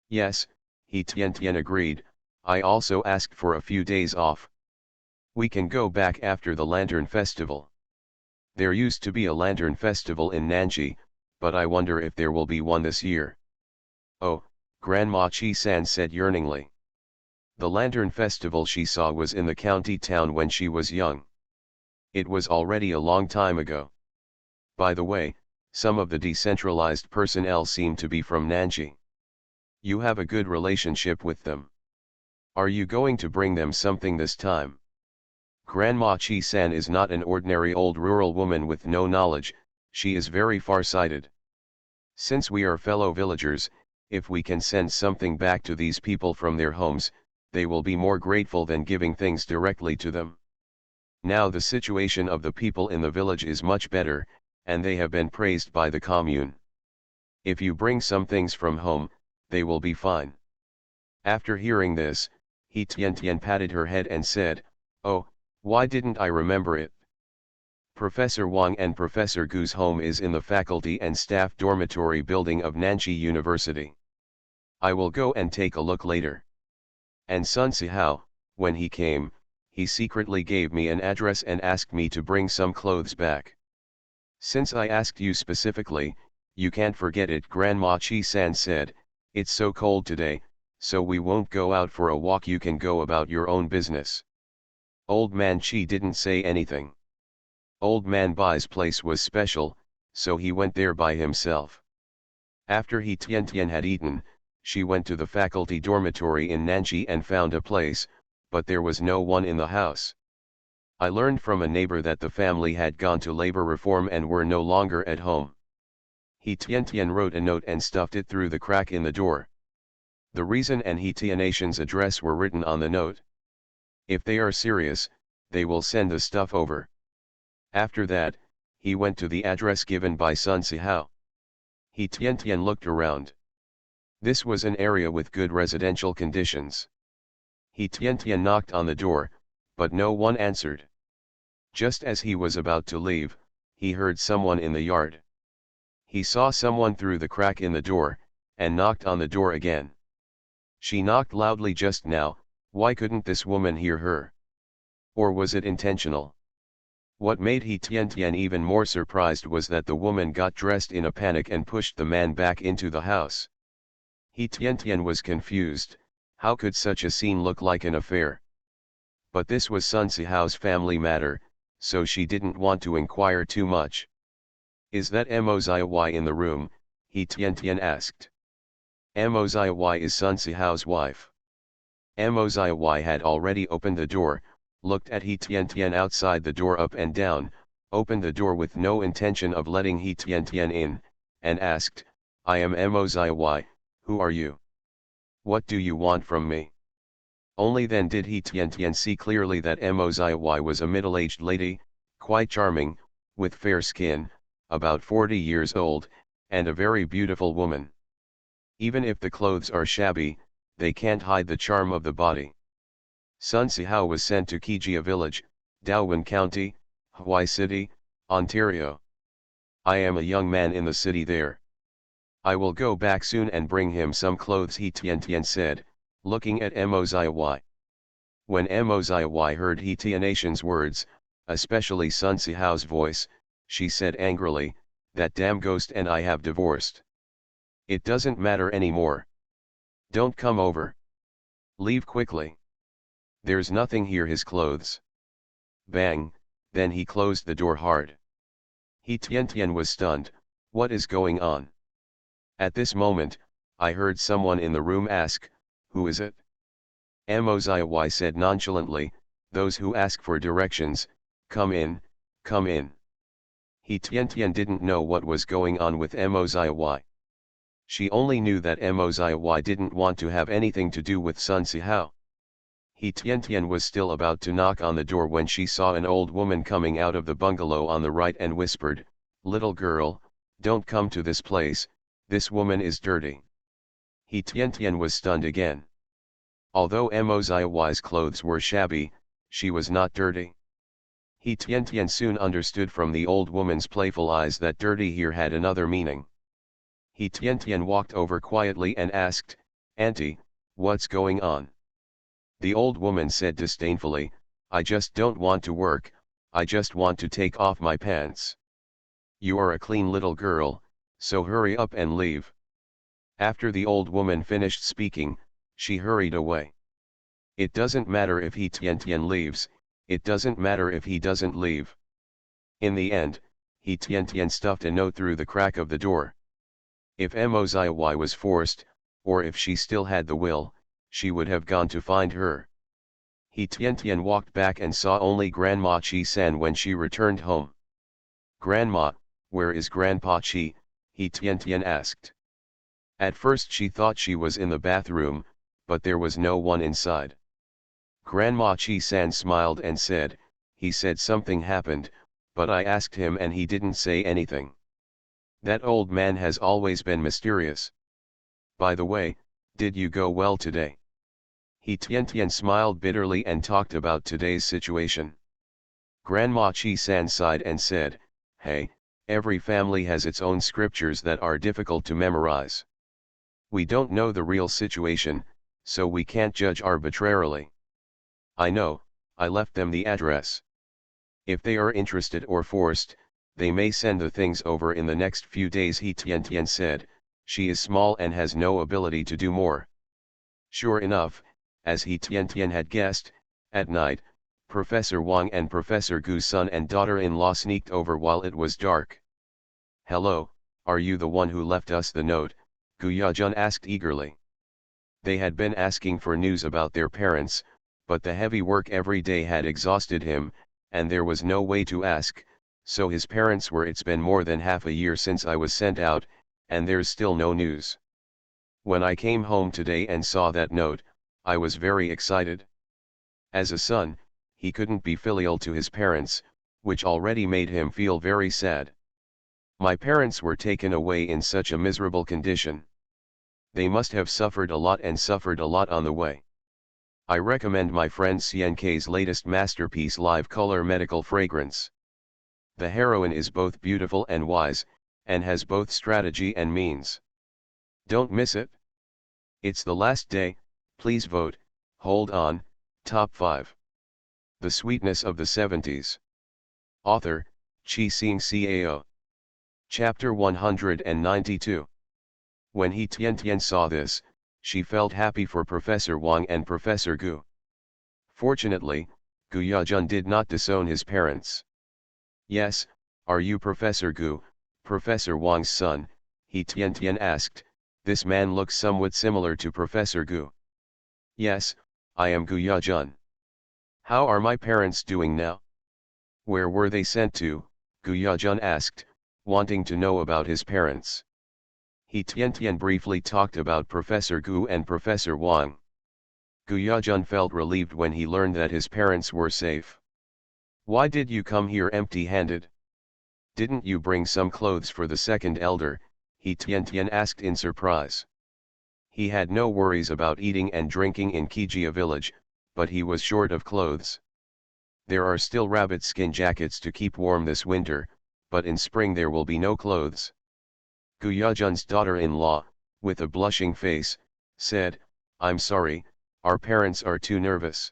"Yes," He Tiantian agreed, "I also asked for a few days off. We can go back after the Lantern Festival. There used to be a Lantern Festival in Nanji, but I wonder if there will be one this year." "Oh," Grandma Qi San said yearningly. The Lantern Festival she saw was in the county town when she was young. It was already a long time ago. By the way, some of the decentralized personnel seem to be from Nanji. You have a good relationship with them. Are you going to bring them something this time? Grandma Qi San is not an ordinary old rural woman with no knowledge, she is very far-sighted. Since we are fellow villagers, if we can send something back to these people from their homes, they will be more grateful than giving things directly to them. Now the situation of the people in the village is much better, and they have been praised by the commune. If you bring some things from home, they will be fine." After hearing this, He Tiantian patted her head and said, "Oh, why didn't I remember it? Professor Wang and Professor Gu's home is in the faculty and staff dormitory building of Nanji University. I will go and take a look later." And Sun Sihao, when he came, he secretly gave me an address and asked me to bring some clothes back. "Since I asked you specifically, you can't forget it," Grandma Qi San said. "It's so cold today, so we won't go out for a walk, you can go about your own business." Old man Qi didn't say anything. Old man Bai's place was special, so he went there by himself. After He Tiantian had eaten, she went to the faculty dormitory in Nanji and found a place, but there was no one in the house. I learned from a neighbor that the family had gone to labor reform and were no longer at home. He Tiantian wrote a note and stuffed it through the crack in the door. The reason and He Tianatian's address were written on the note. If they are serious, they will send the stuff over. After that, he went to the address given by Sun Sihao. He Tiantian looked around. This was an area with good residential conditions. He Tian knocked on the door, but no one answered. Just as he was about to leave, he heard someone in the yard. He saw someone through the crack in the door, and knocked on the door again. She knocked loudly just now, why couldn't this woman hear her? Or was it intentional? What made He Tian even more surprised was that the woman got dressed in a panic and pushed the man back into the house. He Tian was confused, how could such a scene look like an affair? But this was Sun Sihao's family matter, so she didn't want to inquire too much. Is that Moziy in the room? He Tian asked. Moziy is Sun Sihao's wife. Moziy had already opened the door, looked at He Tian outside the door up and down, opened the door with no intention of letting He Tian in, and asked, I am Moziy, who are you? What do you want from me? Only then did He Tian see clearly that Moziy was a middle-aged lady, quite charming, with fair skin, about 40 years old, and a very beautiful woman. Even if the clothes are shabby, they can't hide the charm of the body. Sun Sihao was sent to Kijia Village, Daowen County, Hawaii City, Ontario. I am a young man in the city there. I will go back soon and bring him some clothes, He Tian said, looking at Moziy. When Moziy heard He Tian's words, especially Sun Sihao's voice, she said angrily, that damn ghost and I have divorced. It doesn't matter anymore. Don't come over. Leave quickly. There's nothing here, his clothes. Bang, then he closed the door hard. He Tian was stunned, what is going on? At this moment, I heard someone in the room ask, who is it? Moziy said nonchalantly, those who ask for directions, come in, come in. He Tian didn't know what was going on with Moziy. She only knew that Moziy didn't want to have anything to do with Sun Sihao. He Tian was still about to knock on the door when she saw an old woman coming out of the bungalow on the right and whispered, little girl, don't come to this place, this woman is dirty. He Tian was stunned again. Although Moziy's clothes were shabby, she was not dirty. He Tian soon understood from the old woman's playful eyes that dirty here had another meaning. He Tian walked over quietly and asked, Auntie, what's going on? The old woman said disdainfully, I just don't want to work, I just want to take off my pants. You are a clean little girl, so hurry up and leave. After the old woman finished speaking, she hurried away. It doesn't matter if He Tian leaves, it doesn't matter if he doesn't leave. In the end, He Tian stuffed a note through the crack of the door. If Moziy was forced, or if she still had the will, she would have gone to find her. He Tian walked back and saw only Grandma Chi-san when she returned home. Grandma, where is Grandpa Chi? He Tian asked. At first she thought she was in the bathroom, but there was no one inside. Grandma Chi-san smiled and said, he said something happened, but I asked him and he didn't say anything. That old man has always been mysterious. By the way, did you go well today? He Tian smiled bitterly and talked about today's situation. Grandma Chi-san sighed and said, hey, every family has its own scriptures that are difficult to memorize. We don't know the real situation, so we can't judge arbitrarily. I know, I left them the address. If they are interested or forced, they may send the things over in the next few days, He Tian said. She is small and has no ability to do more. Sure enough, as He Tian had guessed, at night, Professor Wang and Professor Gu's son and daughter-in-law sneaked over while it was dark. Hello, are you the one who left us the note? Gu Yajun asked eagerly. They had been asking for news about their parents, but the heavy work every day had exhausted him, and there was no way to ask, so his parents were. It's been more than half a year since I was sent out, and there's still no news. When I came home today and saw that note, I was very excited. As a son, he couldn't be filial to his parents, which already made him feel very sad. My parents were taken away in such a miserable condition. They must have suffered a lot and suffered a lot on the way. I recommend my friend CNK's latest masterpiece, Live Color Medical Fragrance. The heroine is both beautiful and wise, and has both strategy and means. Don't miss it. It's the last day, please vote. Hold on, top 5. The Sweetness of the 70s. Author, Chi Sing Cao. Chapter 192. When He Tian saw this, she felt happy for Professor Wang and Professor Gu. Fortunately, Gu Yajun did not disown his parents. Yes, are you Professor Gu, Professor Wang's son? He Tian asked. This man looks somewhat similar to Professor Gu. Yes, I am Gu Yajun. How are my parents doing now? Where were they sent to? Gu Yajun asked, wanting to know about his parents. He Tian briefly talked about Professor Gu and Professor Wang. Gu Yajun felt relieved when he learned that his parents were safe. Why did you come here empty-handed? Didn't you bring some clothes for the second elder? He Tian asked in surprise. He had no worries about eating and drinking in Kijia village, but he was short of clothes. There are still rabbit skin jackets to keep warm this winter, but in spring there will be no clothes. Gu Yajun's daughter-in-law, with a blushing face, said, I'm sorry, our parents are too nervous.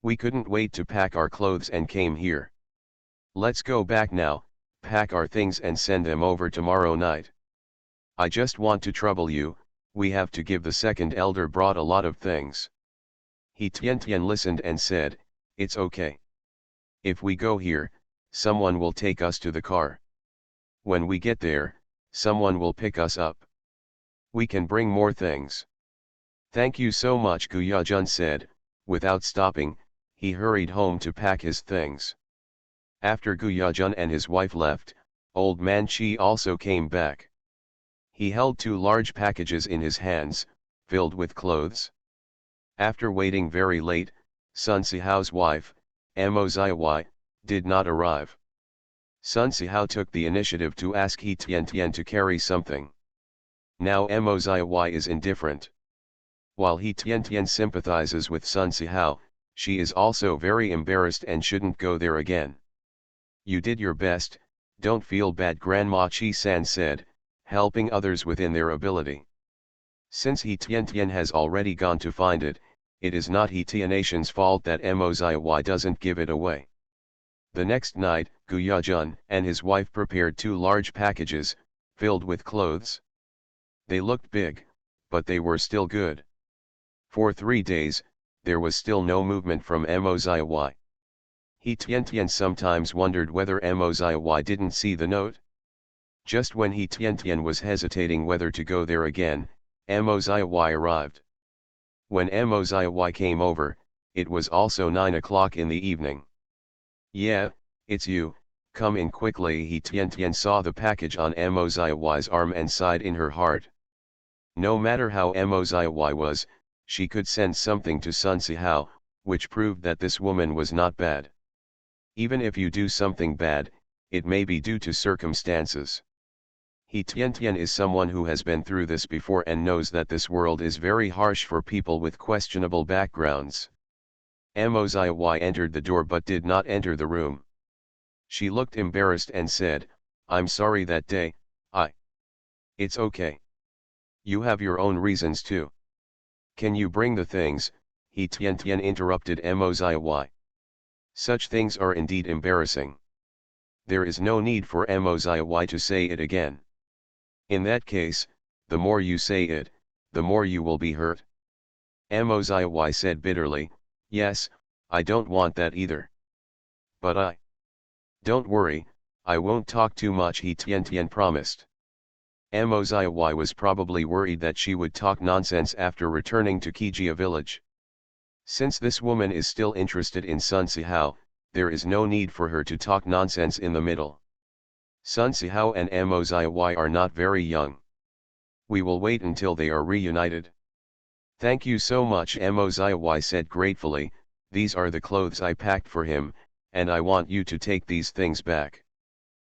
We couldn't wait to pack our clothes and came here. Let's go back now, pack our things and send them over tomorrow night. I just want to trouble you, we have to give the second elder brought a lot of things. He Tian listened and said, it's okay. If we go here, someone will take us to the car. When we get there, someone will pick us up. We can bring more things. Thank you so much, Gu Yajun said. Without stopping, he hurried home to pack his things. After Gu Yajun and his wife left, Old Man Chi also came back. He held 2 large packages in his hands, filled with clothes. After waiting very late, Sun Sihao's wife, Mo Ziyi, did not arrive. Sun Sihao took the initiative to ask He Tian to carry something. Now Mo Ziyi is indifferent. While He Tian sympathizes with Sun Sihao, she is also very embarrassed and shouldn't go there again. You did your best, don't feel bad, Grandma Chi-san said, helping others within their ability. Since He Tian has already gone to find it, it is not He Tianation's fault that Mo Ziyi doesn't give it away. The next night, Gu Yajun and his wife prepared 2 large packages, filled with clothes. They looked big, but they were still good. For 3 days, there was still no movement from Mo Ziyi. He Tian sometimes wondered whether Mo Ziyi didn't see the note. Just when He Tian was hesitating whether to go there again, Mo Ziyi arrived. When Mo Ziyi came over, it was also 9 o'clock in the evening. Yeah, it's you, come in quickly. He Tian saw the package on Mo Ziyi's arm and sighed in her heart. No matter how Mo Ziyi was, she could send something to Sun Sihao, which proved that this woman was not bad. Even if you do something bad, it may be due to circumstances. He Tian is someone who has been through this before and knows that this world is very harsh for people with questionable backgrounds. Mo Ziyi entered the door but did not enter the room. She looked embarrassed and said, I'm sorry that day, It's okay. You have your own reasons too. Can you bring the things? He Tian interrupted Mo Ziyi. Such things are indeed embarrassing. There is no need for Mo Ziyi to say it again. In that case, the more you say it, the more you will be hurt. Mo Ziyi said bitterly, yes, I don't want that either. But don't worry, I won't talk too much, He Tian promised. Mo Ziyi was probably worried that she would talk nonsense after returning to Kijia village. Since this woman is still interested in Sun Sihao, there is no need for her to talk nonsense in the middle. Sun Sihao and Mo Ziyi are not very young. We will wait until they are reunited. Thank you so much, Mo Ziyi said gratefully. These are the clothes I packed for him, and I want you to take these things back.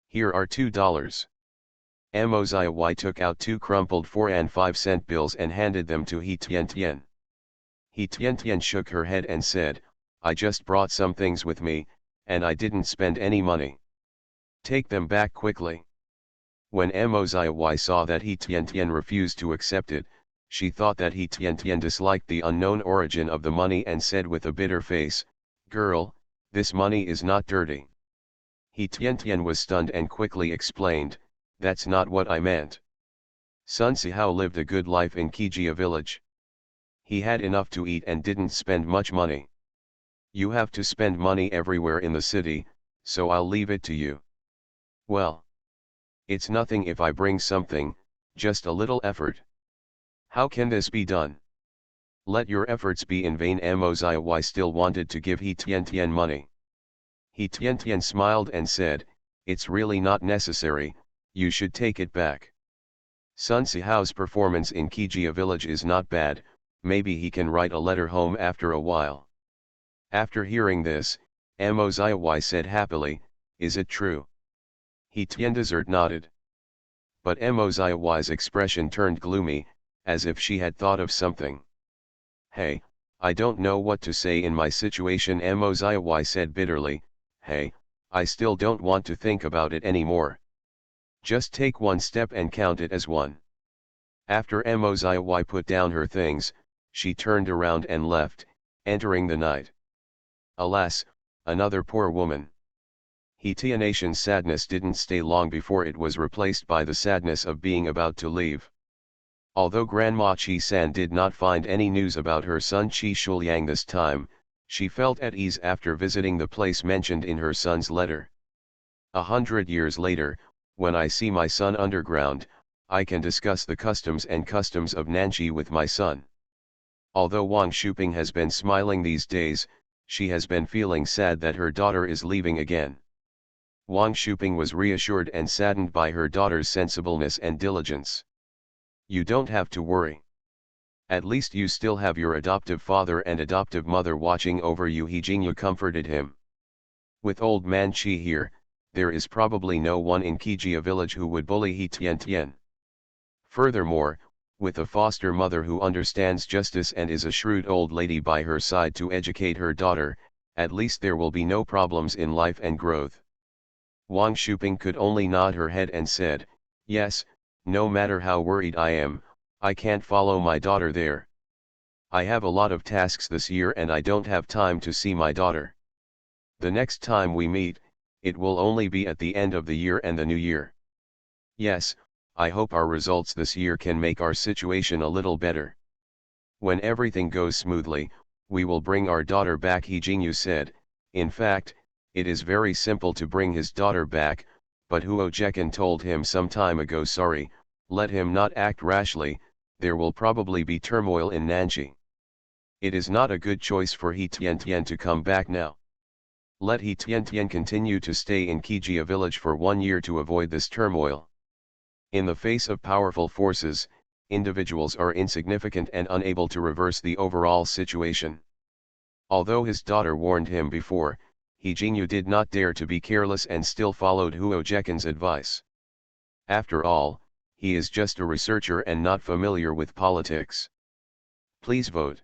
Here are $2. Moziy took out 2 crumpled 4 and 5-cent bills and handed them to He Tian. He Tian shook her head and said, "I just brought some things with me, and I didn't spend any money. Take them back quickly." When Moziy saw that He Tian refused to accept it, she thought that He Tian disliked the unknown origin of the money and said with a bitter face, "Girl, this money is not dirty." He Tian was stunned and quickly explained, "That's not what I meant. Sun Sihao lived a good life in Kijia village. He had enough to eat and didn't spend much money. You have to spend money everywhere in the city, so I'll leave it to you." "Well, it's nothing if I bring something, just a little effort. How can this be done?" "Let your efforts be in vain." Moziy still wanted to give He Tian money. He Tian smiled and said, "It's really not necessary, you should take it back. Sun Sihao's performance in Kijia village is not bad, maybe he can write a letter home after a while." After hearing this, Moziy said happily, "Is it true?" He Tian nodded. But Moziy's expression turned gloomy, as if she had thought of something. "Hey, I don't know what to say in my situation," Moziy said bitterly. "Hey, I still don't want to think about it anymore. Just take one step and count it as one." After Moziy put down her things, she turned around and left, entering the night. Alas, another poor woman. He Tian's sadness didn't stay long before it was replaced by the sadness of being about to leave. Although Grandma Chi-san did not find any news about her son Chi Shuliang this time, she felt at ease after visiting the place mentioned in her son's letter. 100 years later, when I see my son underground, I can discuss the customs of Nanxi with my son. Although Wang Shuping has been smiling these days, she has been feeling sad that her daughter is leaving again. Wang Shuping was reassured and saddened by her daughter's sensibleness and diligence. "You don't have to worry. At least you still have your adoptive father and adoptive mother watching over you," He Jingyu comforted him. "With old man Chi here, there is probably no one in Kijia village who would bully He Tian. Furthermore, with a foster mother who understands justice and is a shrewd old lady by her side to educate her daughter, at least there will be no problems in life and growth." Wang Shuping could only nod her head and said, "Yes, no matter how worried I am, I can't follow my daughter there. I have a lot of tasks this year and I don't have time to see my daughter. The next time we meet, it will only be at the end of the year and the new year. Yes, I hope our results this year can make our situation a little better. When everything goes smoothly, we will bring our daughter back," He Jingyu said. In fact, it is very simple to bring his daughter back, but Huo Jekan told him some time ago, "Sorry, let him not act rashly, there will probably be turmoil in Nanxi. It is not a good choice for He Tian to come back now. Let He Tian continue to stay in Kijia village for 1 year to avoid this turmoil." In the face of powerful forces, individuals are insignificant and unable to reverse the overall situation. Although his daughter warned him before, He Jingyu did not dare to be careless and still followed Huo Jekan's advice. After all, he is just a researcher and not familiar with politics. Please vote.